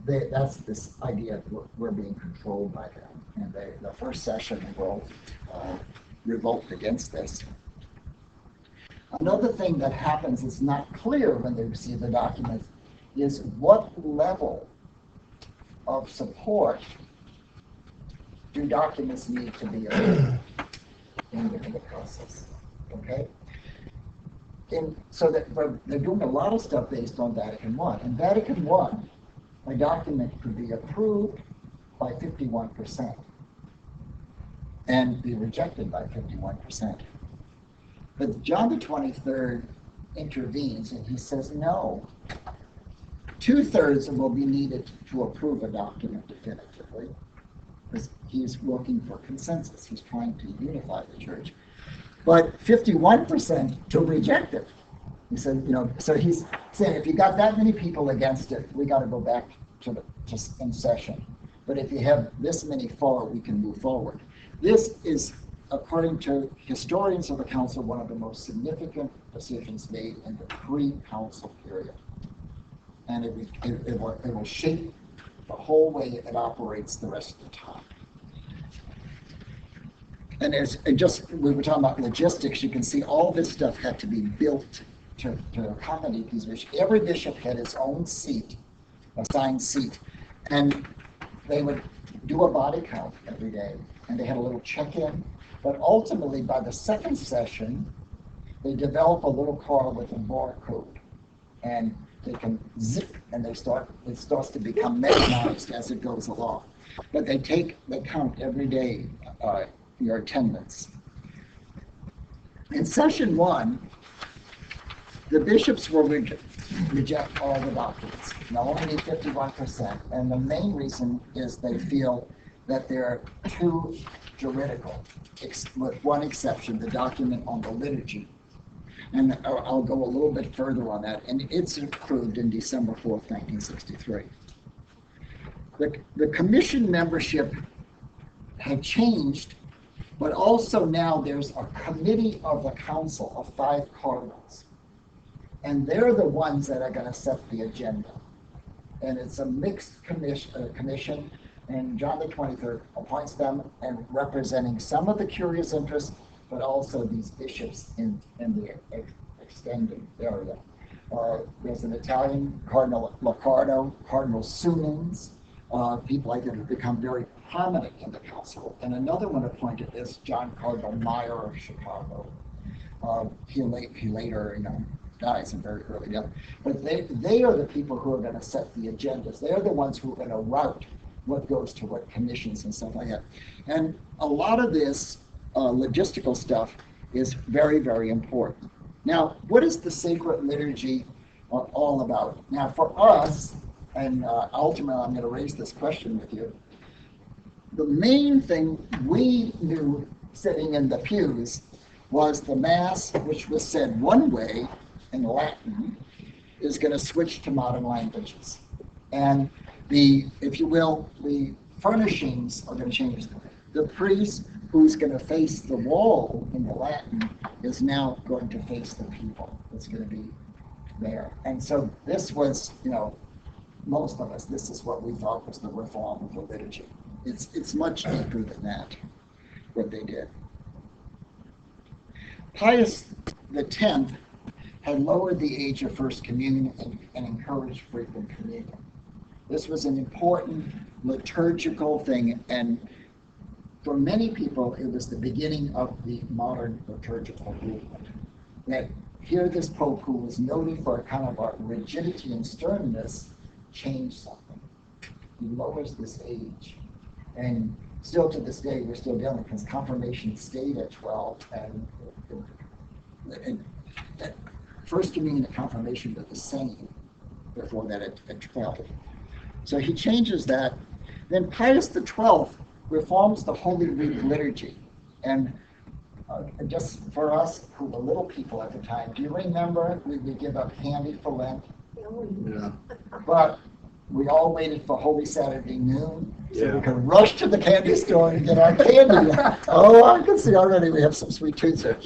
that's this idea that we're being controlled by them. And the first session will revolt against this. Another thing that happens is not clear when they receive the documents is what level of support do documents need to be in the process, okay? So that they're doing a lot of stuff based on Vatican I. In Vatican I, a document could be approved by 51% and be rejected by 51%. But John the 23rd intervenes and he says, no, 2/3 will be needed to approve a document definitively, because he's working for consensus. He's trying to unify the church. But 51% to reject it. He said, so he's saying if you got that many people against it, we got to go back to in session. But if you have this many for, we can move forward. This is, according to historians of the council, one of the most significant decisions made in the pre-council period. And it will shape the whole way it operates the rest of the time. And we were talking about logistics, you can see all this stuff had to be built to accommodate these bishops. Every bishop had his own seat, assigned seat, and they would do a body count every day, and they had a little check-in. But ultimately, by the second session, they develop a little card with a barcode, and they can zip, and it starts to become mechanized as it goes along. But they count every day your attendance. In session 1, the bishops will reject all the documents. Now only need 51%, and the main reason is they feel that they're too juridical, with one exception, the document on the liturgy. And I'll go a little bit further on that, and it's approved in December 4th, 1963. The commission membership had changed, but also now there's a committee of the council of 5 cardinals. And they're the ones that are going to set the agenda. And it's a mixed commission, and John the 23rd appoints them and representing some of the curious interests, but also these bishops in the extended area. There's an Italian Cardinal Lombardo, Cardinal Sunins, people like that have become very prominent in the council. And another one appointed is John Cardinal Meyer of Chicago. He later, dies in very early death. But they are the people who are going to set the agendas. They're the ones who are going to route what goes to what commissions and stuff like that. And a lot of this logistical stuff is very, very important. Now, what is the sacred liturgy all about? Now, for us, and ultimately I'm going to raise this question with you, the main thing we knew sitting in the pews was the Mass, which was said one way in Latin, is going to switch to modern languages. And if you will, the furnishings are going to change. The priest who's going to face the wall in the Latin is now going to face the people. It's going to be there. And so this was, most of us, this is what we thought was the reform of the liturgy. It's much deeper than that, what they did. Pius X had lowered the age of First Communion and encouraged frequent communion. This was an important liturgical thing, and for many people, it was the beginning of the modern liturgical movement. That here, this Pope, who was noted for a kind of a rigidity and sternness, changed something. He lowers this age. And still to this day, we're still dealing, because confirmation stayed at 12, and First Communion and confirmation were the same before that at 12. So he changes that. Then Pius XII reforms the Holy Week liturgy. And just for us who were little people at the time, do you remember we would give up candy for Lent? Yeah. But we all waited for Holy Saturday noon so Yeah. we could rush to the candy store and get our candy. Oh, I can see already we have some sweet treats here.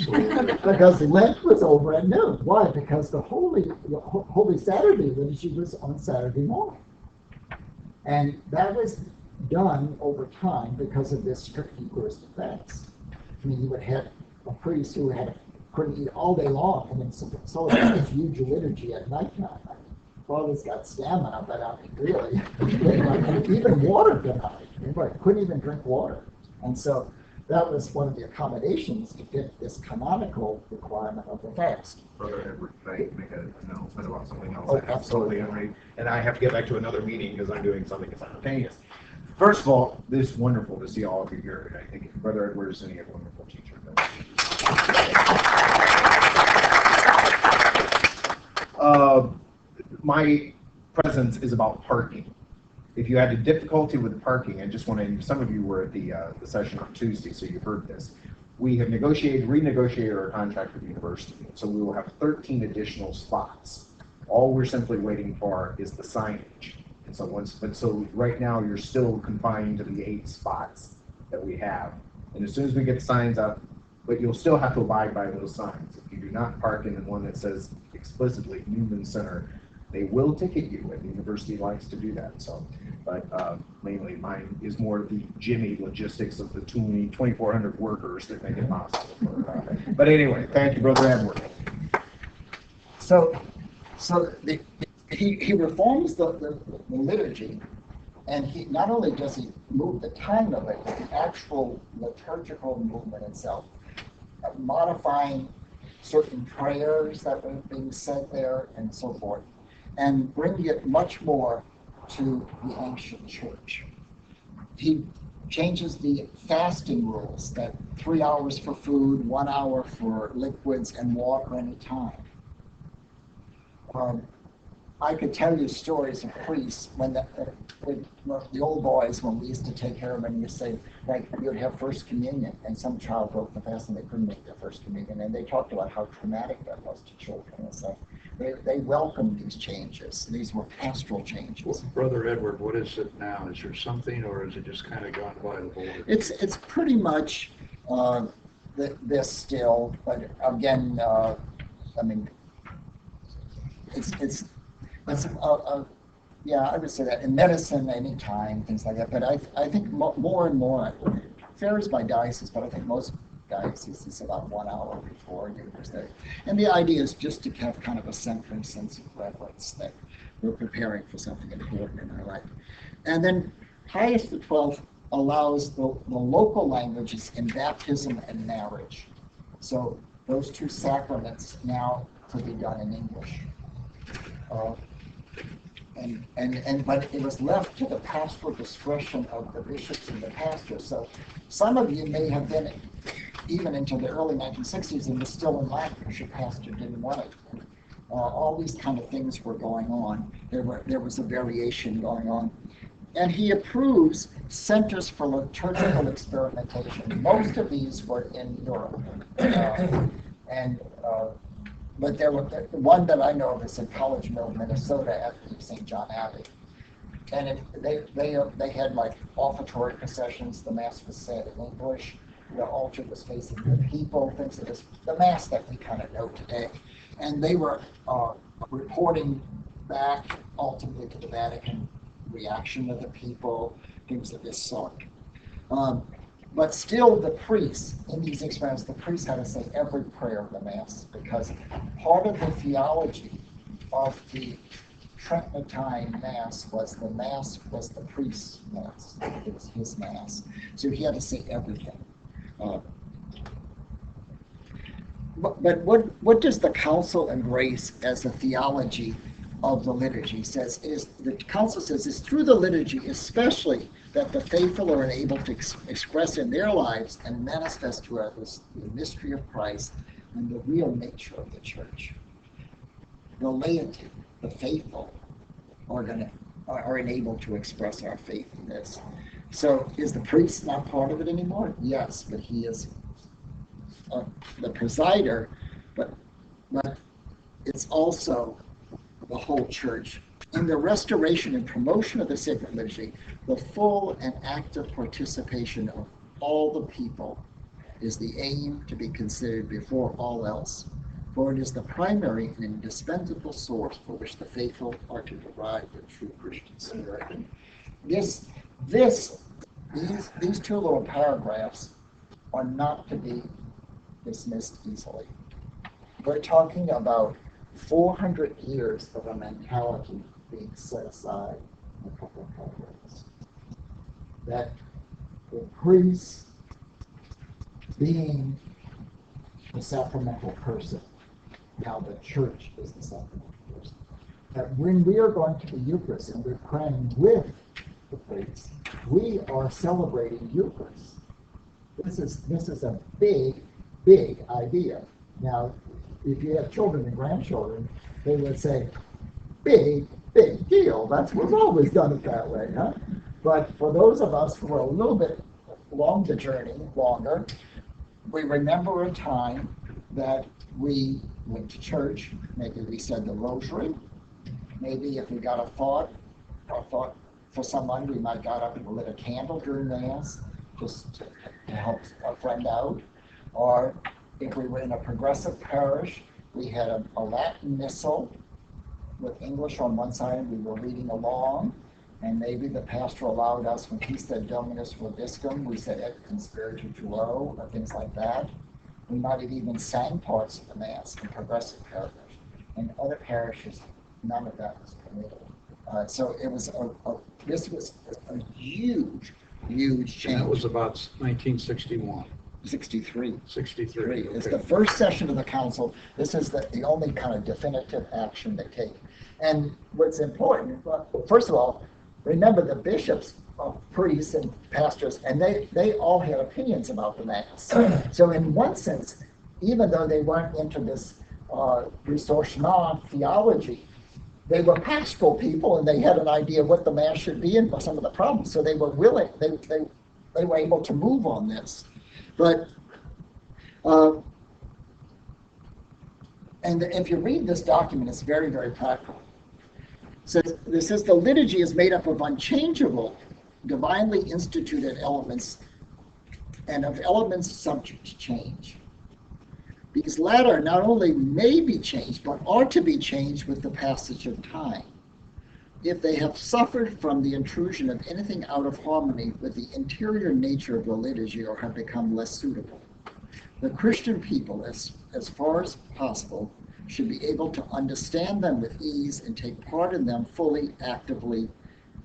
Because Lent was over at noon. Why? Because the Holy Saturday liturgy was on Saturday morning. And that was done over time because of this strict Eucharistic fast. I mean, you would have a priest who couldn't eat all day long, and then so this huge liturgy at nighttime. Father's got stamina, but I mean, really, even water tonight. Everybody couldn't even drink water. And so that was one of the accommodations to fit this canonical requirement of the fast. Brother Edward, can I make an announcement about something else? Oh, I have absolutely. totally unrelated, and I have to get back to another meeting because I'm doing something simultaneous. First of all, this is wonderful to see all of you here. I think Brother Edward is a wonderful teacher. My presence is about parking. If you had a difficulty with parking, I just want to, some of you were at the session on Tuesday, so you heard this. We have renegotiated our contract with the university, so we will have 13 additional spots. All we're simply waiting for is the signage. And so right now you're still confined to the 8 spots that we have. And as soon as we get the signs up, but you'll still have to abide by those signs. If you do not park in the one that says explicitly Newman Center, they will ticket you, and the university likes to do that. So, but mainly mine is more the Jimmy logistics of the 2,400 workers that make it possible. But anyway, thank you, Brother Edward. So he reforms the liturgy, and he not only does he move the time of it, but the actual liturgical movement itself, modifying certain prayers that were being said there and so forth, and bringing it much more to the ancient church. He changes the fasting rules, that 3 hours for food, 1 hour for liquids, and water any time. I could tell you stories of priests when the old boys, when we used to take care of them, and you say, like, you would have First Communion, and some child broke the fast and they couldn't make their First Communion, and they talked about how traumatic that was to children and stuff. They welcomed these changes. These were pastoral changes. Well, Brother Edward, what is it now? Is there something, or is it just kind of gone by the board? It's pretty much this still, but again, I mean, it's yeah, I would say that in medicine, anytime, things like that. But I think more and more, it varies by diocese, but I think most dioceses about 1 hour before Eucharist Day. And the idea is just to have kind of a centering sense of reverence that we're preparing for something important in our life. And then Pius XII allows the local languages in baptism and marriage. So those two sacraments now to be done in English. But it was left to the pastoral discretion of the bishops and the pastors. So some of you may have been even into the early 1960s and was still in Latin because your pastor didn't want it. All these kind of things were going on. There was a variation going on. And he approves centers for liturgical experimentation. Most of these were in Europe. But there was one that I know of is in College Mill, Minnesota, at St. John Abbey. And they had like offertory processions. The Mass was said in English. The altar was facing the people, things like this. The Mass that we kind of know today. And they were reporting back ultimately to the Vatican reaction of the people, things of this sort. But still, the priests, in these experiments, the priests had to say every prayer of the Mass, because part of the theology of the Tridentine Mass was the priest's Mass. It was his Mass. So he had to say everything. But what does the Council embrace as a theology of the liturgy? The Council says it's through the liturgy especially that the faithful are enabled to express in their lives and manifest to others the mystery of Christ and the real nature of the Church. The laity, the faithful, are enabled to express our faith in this. So is the priest not part of it anymore? Yes, but he is the presider, but it's also the whole Church. In the restoration and promotion of the sacred liturgy, the full and active participation of all the people is the aim to be considered before all else, for it is the primary and indispensable source for which the faithful are to derive the true Christian spirit. These two little paragraphs are not to be dismissed easily. We're talking about 400 years of a mentality being set aside in a couple of paragraphs. That the priest being the sacramental person, now the Church is the sacramental person. That when we are going to the Eucharist and we're praying with the priest, we are celebrating Eucharist. This is a big idea. Now, if you have children and grandchildren, they would say, big deal. We've always done it that way, huh? But for those of us who are a little bit along the journey, longer, we remember a time that we went to church. Maybe we said the rosary. Maybe if we got a thought for someone, we might got up and lit a candle during Mass just to help a friend out. Or if we were in a progressive parish, we had a Latin missal with English on one side, and we were reading along, and maybe the pastor allowed us, when he said Dominus Vobiscum, we said Et in Spiritu Tuo, or things like that. We might have even sang parts of the Mass in progressive parish. In other parishes, none of that was permitted. So it was this was a huge change. And that was about 1961. 63. 63. Okay. It's the first session of the council. This is the only kind of definitive action they take. And what's important, first of all, remember the bishops, priests, and pastors, and they all had opinions about the Mass. So in one sense, even though they weren't into this ressourcement theology, they were pastoral people, and they had an idea of what the Mass should be and some of the problems. So they were willing, they were able to move on this. But, and if you read this document, it's very, very practical. So this says the liturgy is made up of unchangeable, divinely instituted elements and of elements subject to change. These latter not only may be changed, but are to be changed with the passage of time, if they have suffered from the intrusion of anything out of harmony with the interior nature of the liturgy or have become less suitable. The Christian people, as far as possible, should be able to understand them with ease and take part in them fully, actively,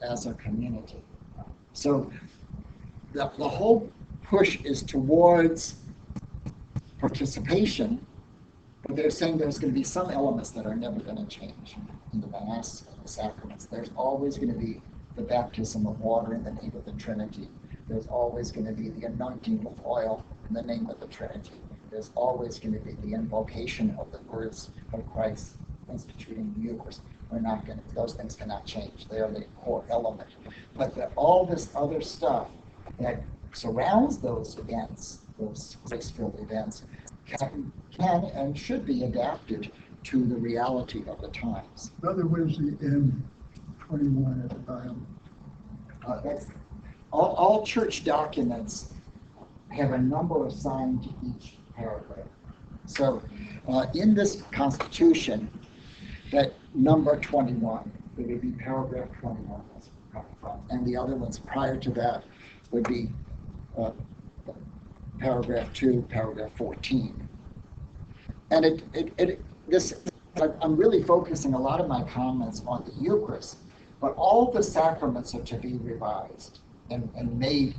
as a community. So the whole push is towards participation, but they're saying there's going to be some elements that are never going to change in the Mass and the sacraments. There's always going to be the baptism of water in the name of the Trinity. There's always going to be the anointing with oil in the name of the Trinity. There's always going to be the invocation of the words of Christ instituting the Eucharist. Those things cannot change. They are the core element. But all this other stuff that surrounds those events, those grace-filled events, can and should be adapted to the reality of the times. Brother, where's the M21 at the bottom? All church documents have a number assigned to each paragraph. So in this Constitution, that number 21, it would be paragraph 21, and the other ones prior to that would be paragraph 2, paragraph 14. And I'm really focusing a lot of my comments on the Eucharist, but all the sacraments are to be revised and made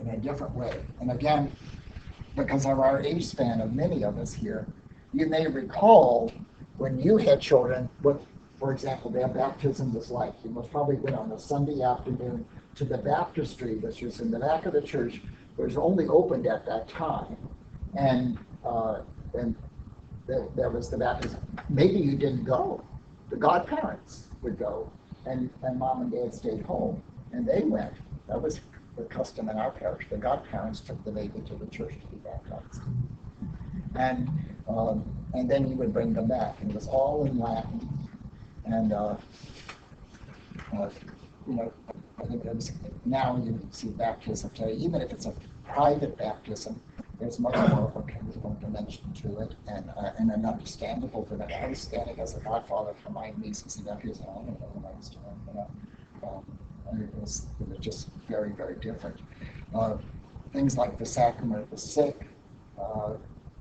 in a different way. And again, because of our age span of many of us here, you may recall when you had children, what, for example, their baptism was like. You must probably went on a Sunday afternoon to the baptistry, which was in the back of the church, which was only opened at that time. And there was the baptism. Maybe you didn't go. The godparents would go, and mom and dad stayed home, and they went. That was the custom in our parish. The godparents took the baby to the church to be baptized. And then you would bring them back, and it was all in Latin. And I think it was, now you see baptism today, even if it's a private baptism, there's much more of a communal dimension to it, and an understandable for them. I was standing as a godfather for my nieces and nephews, and I don't know what I was doing. And it was just very, very different. Things like the sacrament of the sick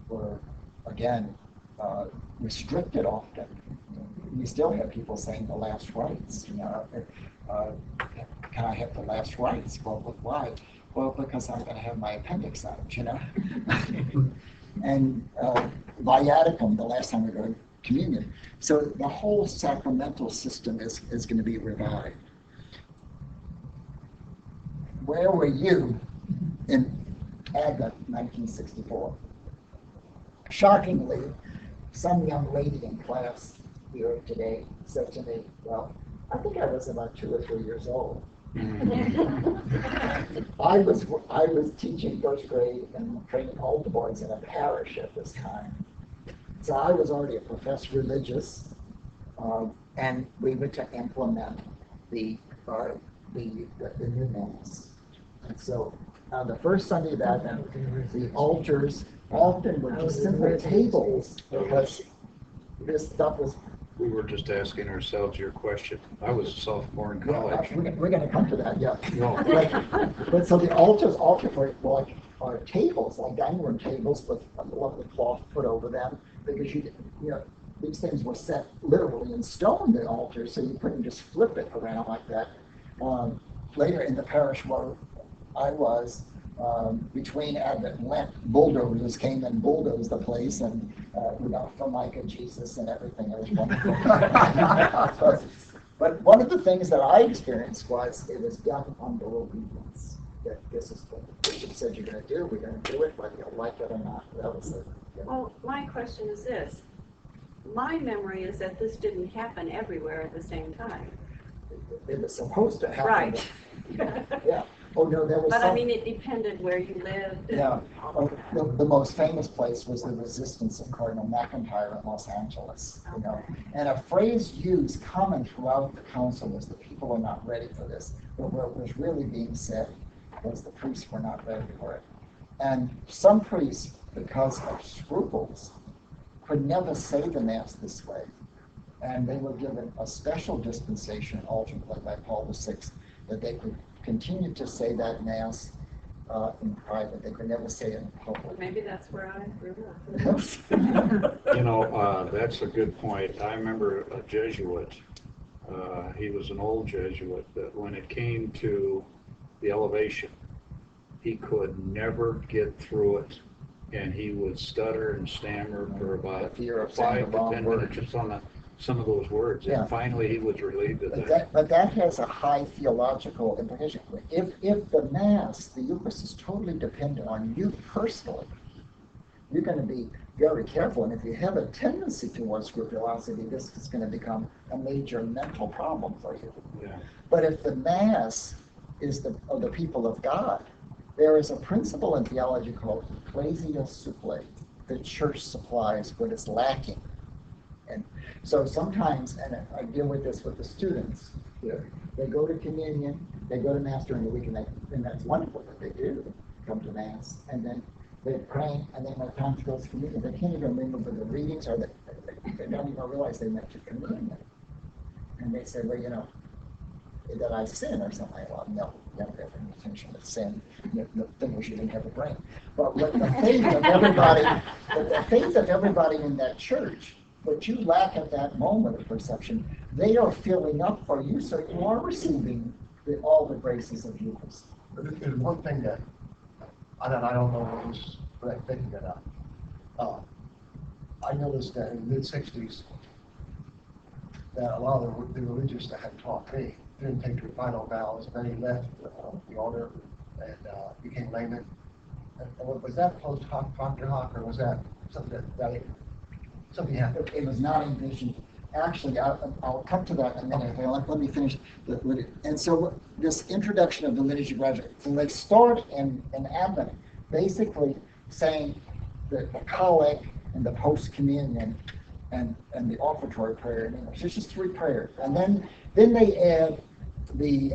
were, again, restricted often. You still have people saying the last rites. Can I have the last rites? Well, why? Well, because I'm going to have my appendix out, And viaticum, the last time we go to communion. So the whole sacramental system is going to be revived. Where were you in Advent 1964? Shockingly, some young lady in class here today said to me, well, I think I was about 2 or 3 years old. I was teaching first grade and training altar boys in a parish at this time. So I was already a professed religious, and we were to implement the new Mass. And so on the first Sunday of Advent, the altars often were just simple tables because this stuff was. We were just asking ourselves your question. I was a sophomore in college. Yeah, we're going to come to that, yeah. No. But so the altars were like tables, like dining room tables with a lovely cloth put over them, because these things were set literally in stone, the altars, so you couldn't just flip it around like that. Later in the parish where I was, between Advent and Lent, bulldozers came and bulldozed the place, and Formica Jesus and everything. It was wonderful. But one of the things that I experienced was it was done under obedience. That this is what the bishop said you're going to do. We're going to do it, whether you like it or not. That was it. Yeah. Well, my question is this. My memory is that this didn't happen everywhere at the same time. It was supposed to happen. Right. Yeah. Oh, no, there was But I mean, it depended where you lived. Yeah. The most famous place was the resistance of Cardinal McIntyre in Los Angeles. And a phrase used common throughout the council was the people are not ready for this. But what was really being said was the priests were not ready for it. And some priests, because of scruples, could never say the Mass this way. And they were given a special dispensation, ultimately by Paul VI, that they could continue to say that Mass in private. They could never say it in public. Maybe that's where I grew up. That's a good point. I remember a Jesuit. He was an old Jesuit, but when it came to the elevation, he could never get through it, and he would stutter and stammer for about 5 to 10 minutes just on some of those words. Yeah. And finally, he was relieved of that. But that has a high theological implication. If the Mass, the Eucharist, is totally dependent on you personally, you're going to be very careful. And if you have a tendency towards scrupulosity, this is going to become a major mental problem for you. Yeah. But if the Mass is of the people of God, there is a principle in theology called ecclesia supple. The church supplies what is lacking. And so sometimes, and I deal with this with the students here, they go to communion, they go to Mass during the week, and that's wonderful that they do come to Mass, and then they're praying, and then when it time to go to communion, they can't even remember the readings, or they don't even don't realize they meant to communion. And they said, well, did I sin or something? Well, no, you don't have any intention of sin. The thing was you didn't have a brain. But with the faith of everybody in that church, what you lack at that moment of perception, they are filling up for you, so you are receiving all the graces of Eucharist. But there's one thing that, I don't know what was thinking it up. I noticed that in the mid-60s, that a lot of the religious that had taught me didn't take their final vows. Many left the altar and became laymen. And was that post hoc, proctor hoc, or was that something that something happened? It was not envisioned. Actually, I'll come to that in a minute. Let me finish the liturgy. And so this introduction of the liturgy gradually, so they start in Advent, basically saying the collect and the post-communion and the offertory prayer in English. It's just 3 prayers. And then they add the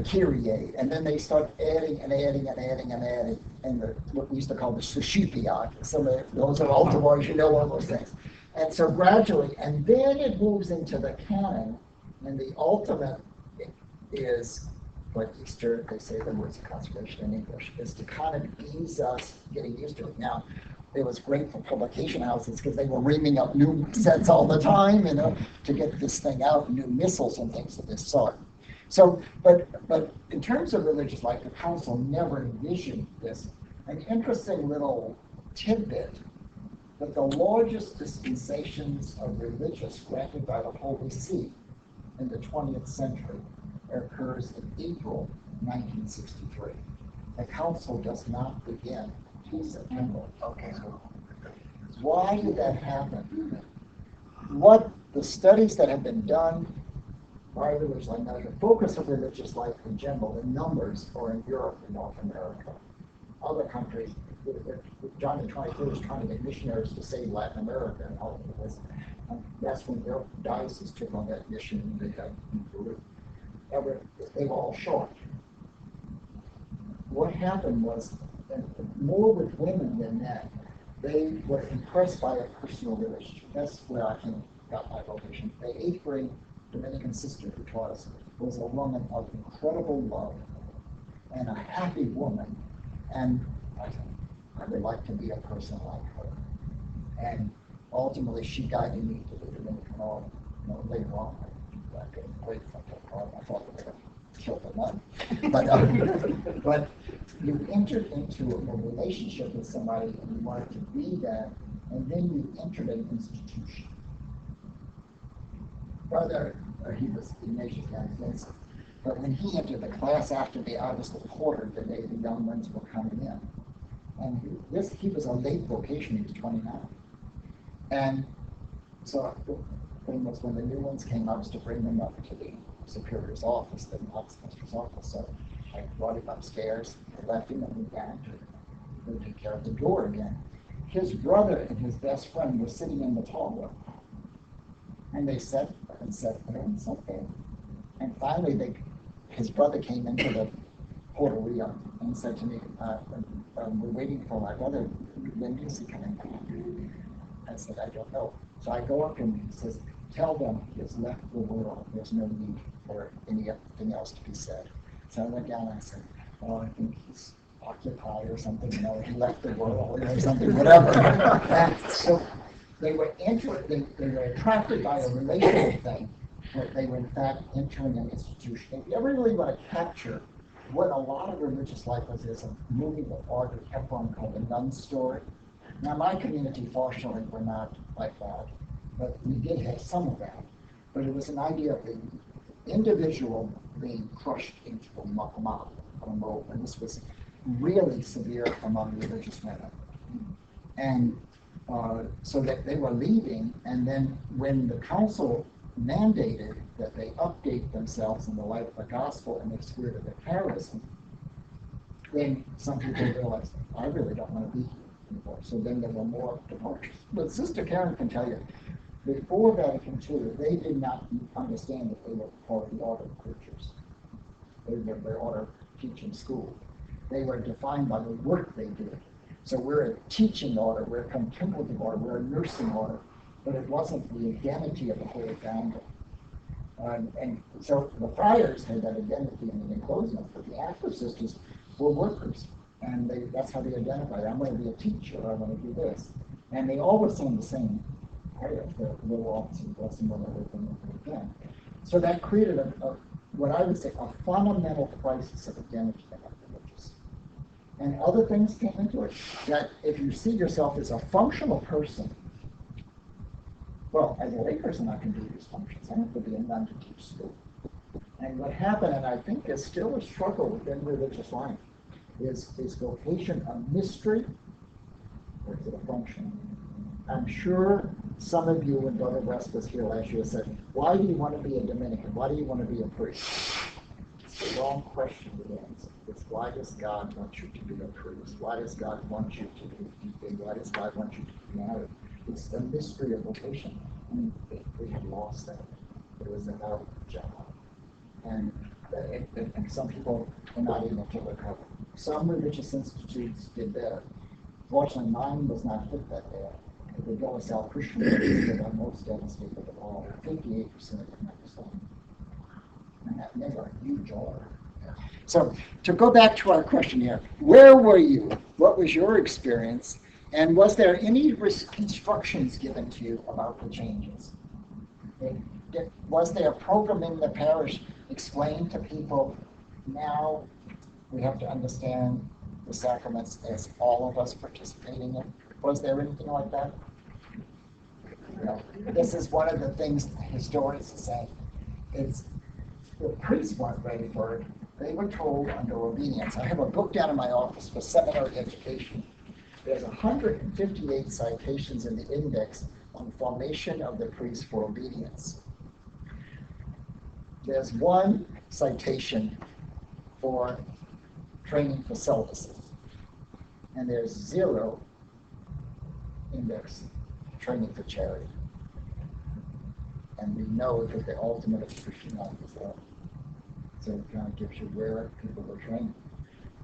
Kyrie, and then they start adding and what we used to call the Suscipiat. Some of those are altar boys, all those things. And so gradually, and then it moves into the canon, and the ultimate is what Easter, they say the words of consecration in English, is to kind of ease us getting used to it. Now, it was great for publication houses because they were reaming up new sets all the time, to get this thing out, new missals and things of this sort. So, but in terms of religious life, the council never envisioned this. An interesting little tidbit that the largest dispensations of religious granted by the Holy See in the 20th century occurs in April 1963. The council does not begin until September. Okay, so Why did that happen? What the studies that have been done by religious life, now the focus of religious life in general, the numbers are in Europe and North America. Other countries, John the 23rd is trying to get missionaries to save Latin America and all of this. That's when their diocese took on that mission and they had they were all short. What happened was, more with women than men, they were impressed by a personal relationship. That's where I think got my vocation. The 8th grade Dominican sister who taught us was a woman of incredible love and a happy woman. And I would like to be a person like her. And ultimately, she guided me to the Dominican order. Later on, I got great from that order. I thought they were going to kill the nun. But you entered into a relationship with somebody and you wanted to be that, and then you entered an institution. Brother, he was Ignatius Ganzensis. But when he entered the class after I was the porter the day the young ones were coming in. And he was a late vocation, he was 29. And so the thing was, when the new ones came, I was to bring them up to the superior's office, the master's office. So I brought him upstairs, I left him, and went down to go take care of the door again. His brother and his best friend were sitting in the tall room. And they sat there and sat there. And finally, his brother came into the porteria and said to me, we're waiting for my brother. When is he coming back? I said, I don't know. So I go up and he says, tell them he has left the world. There's no need for anything else to be said. So I went down and I said, I think he's occupied or something. He left the world or something, whatever. And so they were attracted by a relational thing, but they were in fact entering an institution. If you ever really want to capture what a lot of religious life was, there's a movie with Audrey Hepburn called The Nun's Story. Now my community, fortunately, were not like that, but we did have some of that. But it was an idea of the individual being crushed into a mob, and this was really severe among religious women. And so that they were leaving, and then when the council mandated that they update themselves in the light of the gospel and the spirit of the charism, then some people realized, I really don't want to be here anymore. So then there were more departures. But Sister Karen can tell you, before Vatican II, they did not understand that they were part of the order of preachers. They were the order of teaching school. They were defined by the work they did. So we're a teaching order, we're a contemplative order, we're a nursing order, but it wasn't the identity of the whole family. And so the friars had that identity in the enclosement, but the active sisters were workers, and that's how they identified. I'm going to be a teacher, I'm going to do this. And they always sang the same prayer, the little office and blessing on everything again. So that created what I would say, a fundamental crisis of identity in our religious. And other things came into it, that if you see yourself as a functional person, well, as a layperson, I can do these functions. I have to be a nun to teach school. And what happened, and I think there's still a struggle within religious life, is vocation a mystery or is it a function? I'm sure some of you, when Brother West was here last year, said, why do you want to be a Dominican? Why do you want to be a priest? It's the wrong question to answer. It's why does God want you to be a priest? Why does God want you to be deacon? Why does God want you to be married? It's the mystery of vocation. And we had lost that. It was about job. And some people were not able to recover. Some religious institutes did better. Fortunately, mine was not hit that bad. The Gillisal Christian churches were the most devastated of all. 58% of them never saw. And that made a huge order. So, to go back to our question here, where were you? What was your experience? And was there any instructions given to you about the changes? Was there a program in the parish explained to people, now we have to understand the sacraments as all of us participating in? Was there anything like that? No. This is one of the things historians say. It's the priests weren't ready for it. They were told under obedience. I have a book down in my office for seminary education. There's 158 citations in the index on formation of the priest for obedience. There's one citation for training for celibacy. And there's 0 index training for charity. And we know that the ultimate of Christian life is love. So it kind of gives you where people were trained.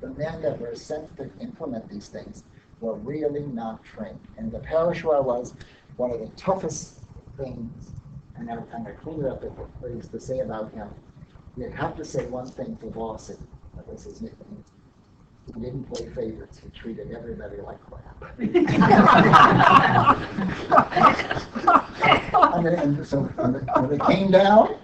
The men that were sent to implement these things were really not trained. And the parish where I was, one of the toughest things, and I cleaned it up, what he used to say about him, you have to say one thing for Lawson, that was his nickname. He didn't play favorites. He treated everybody like crap. and so when it came down,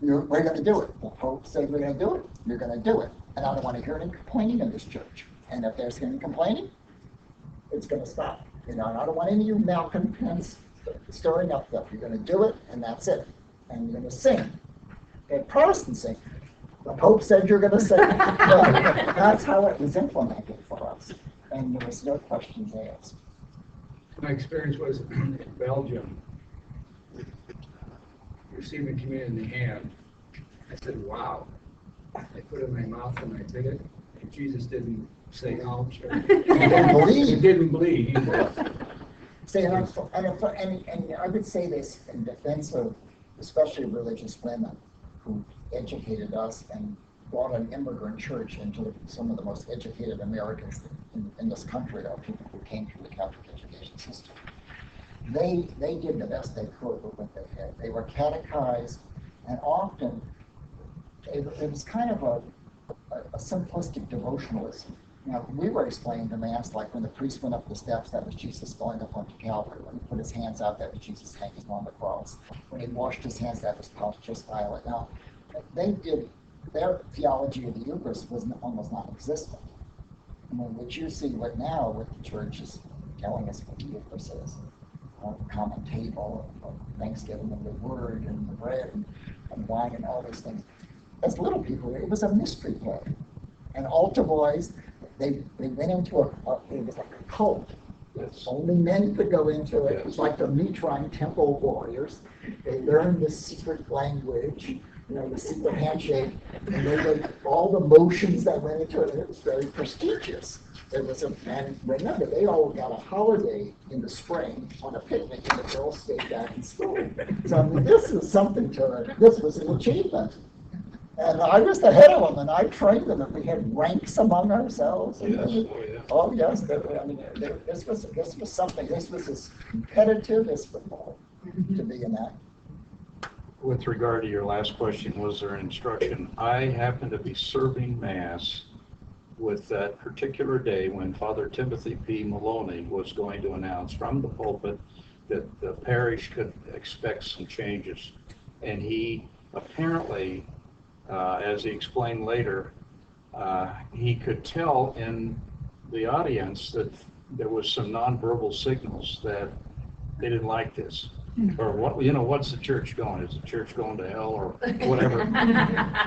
we're going to do it. The Pope said we're going to do it. You're going to do it. And I don't want to hear any complaining in this church. And if there's any complaining, it's going to stop. And I don't want any of you malcontents stirring up stuff. You're going to do it, and that's it. And you're going to sing. And Protestants sing. The Pope said you're going to sing. That's how it was implemented for us. And there was no questions asked. My experience was in Belgium. Receiving communion in the hand. I said, wow. I put it in my mouth and I did it. And Jesus didn't say no. He didn't believe. He didn't believe. See, and I would say this in defense of especially religious women who educated us and brought an immigrant church into some of the most educated Americans in this country, are people who came through the Catholic education system. They did the best they could with what they had. They were catechized, and often it was kind of a simplistic devotionalism. Now, we were explaining the Mass like when the priest went up the steps, that was Jesus going up onto Calvary. When he put his hands out, that was Jesus hanging on the cross. When he washed his hands, that was Pontius Pilate. Now, their theology of the Eucharist was almost non-existent. I mean, what you see now with the church is telling us what the Eucharist is. The common table, Thanksgiving and the Word and the bread and wine and all those things. As little people, it was a mystery play. And altar boys, they went into it was like a cult. Yes. Only men could go into it. It was like the Mitrine temple warriors. They learned the secret language, the secret handshake, and they did all the motions that went into it, and it was very prestigious. And remember, they all got a holiday in the spring on a picnic, and the girls stayed back in school. So I mean, this was this was an achievement. And I was the head of them, and I trained them, and we had ranks among ourselves. Yes. Oh, yeah. Oh, yes, this was something, this was as competitive as football to be in that. With regard to your last question, was there instruction? I happened to be serving Mass with that particular day when Father Timothy P. Maloney was going to announce from the pulpit that the parish could expect some changes. And he apparently, as he explained later, he could tell in the audience that there was some nonverbal signals that they didn't like this. Or what, what's the church going? Is the church going to hell or whatever?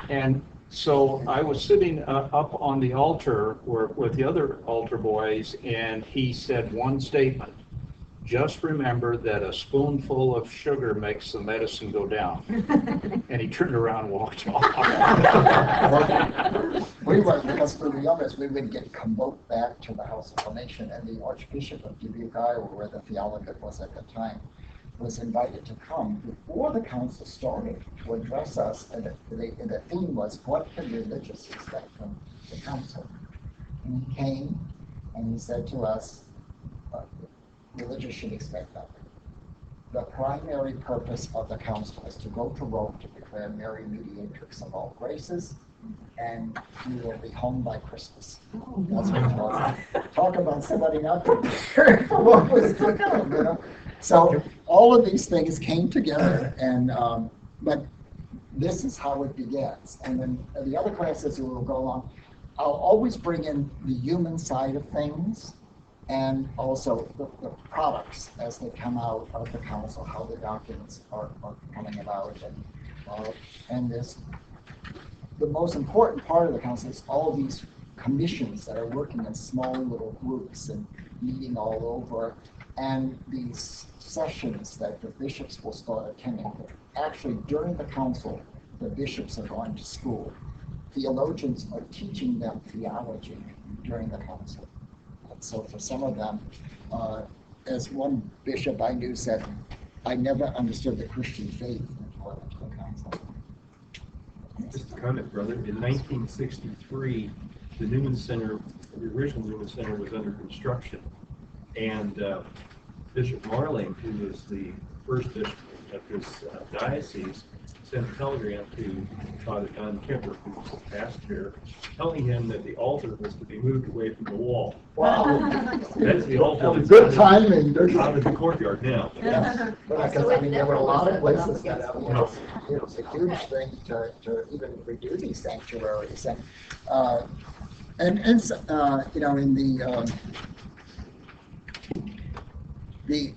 And so I was sitting up on the altar with the other altar boys, and he said one statement: just remember that a spoonful of sugar makes the medicine go down. And he turned around and walked off. We were, because for the others, we would get convoked back to the House of Formation, and the Archbishop of Dubuque, Iowa, where the Theological was at the time, was invited to come before the council started to address us, and the theme was, what can religious expect from the council? And he came and he said to us, religious should expect nothing. The primary purpose of the council is to go to Rome to declare Mary mediatrix of all graces, and you will be home by Christmas. That's what it was. Talk about somebody not prepared for what was to come, So all of these things came together, and but this is how it begins. And then the other classes will go along. I'll always bring in the human side of things, and also the products as they come out of the council, how the documents are coming about, and this. The most important part of the council is all these commissions that are working in small little groups and meeting all over, and these sessions that the bishops will start attending. Actually, during the council, the bishops are going to school. Theologians are teaching them theology during the council. And so for some of them, as one bishop I knew said, I never understood the Christian faith until I went to the council. Just a comment, brother. In 1963, the Newman Center, the original Newman Center, was under construction, and Bishop Marling, who was the first bishop of this diocese, sent a telegram to Father Don Kemper, who was the pastor, telling him that the altar was to be moved away from the wall. Wow. That's the altar that's Good timing. out of the courtyard now. Yeah. Because I mean, there were a lot of places that it was a huge thing to even redo these sanctuaries, and in the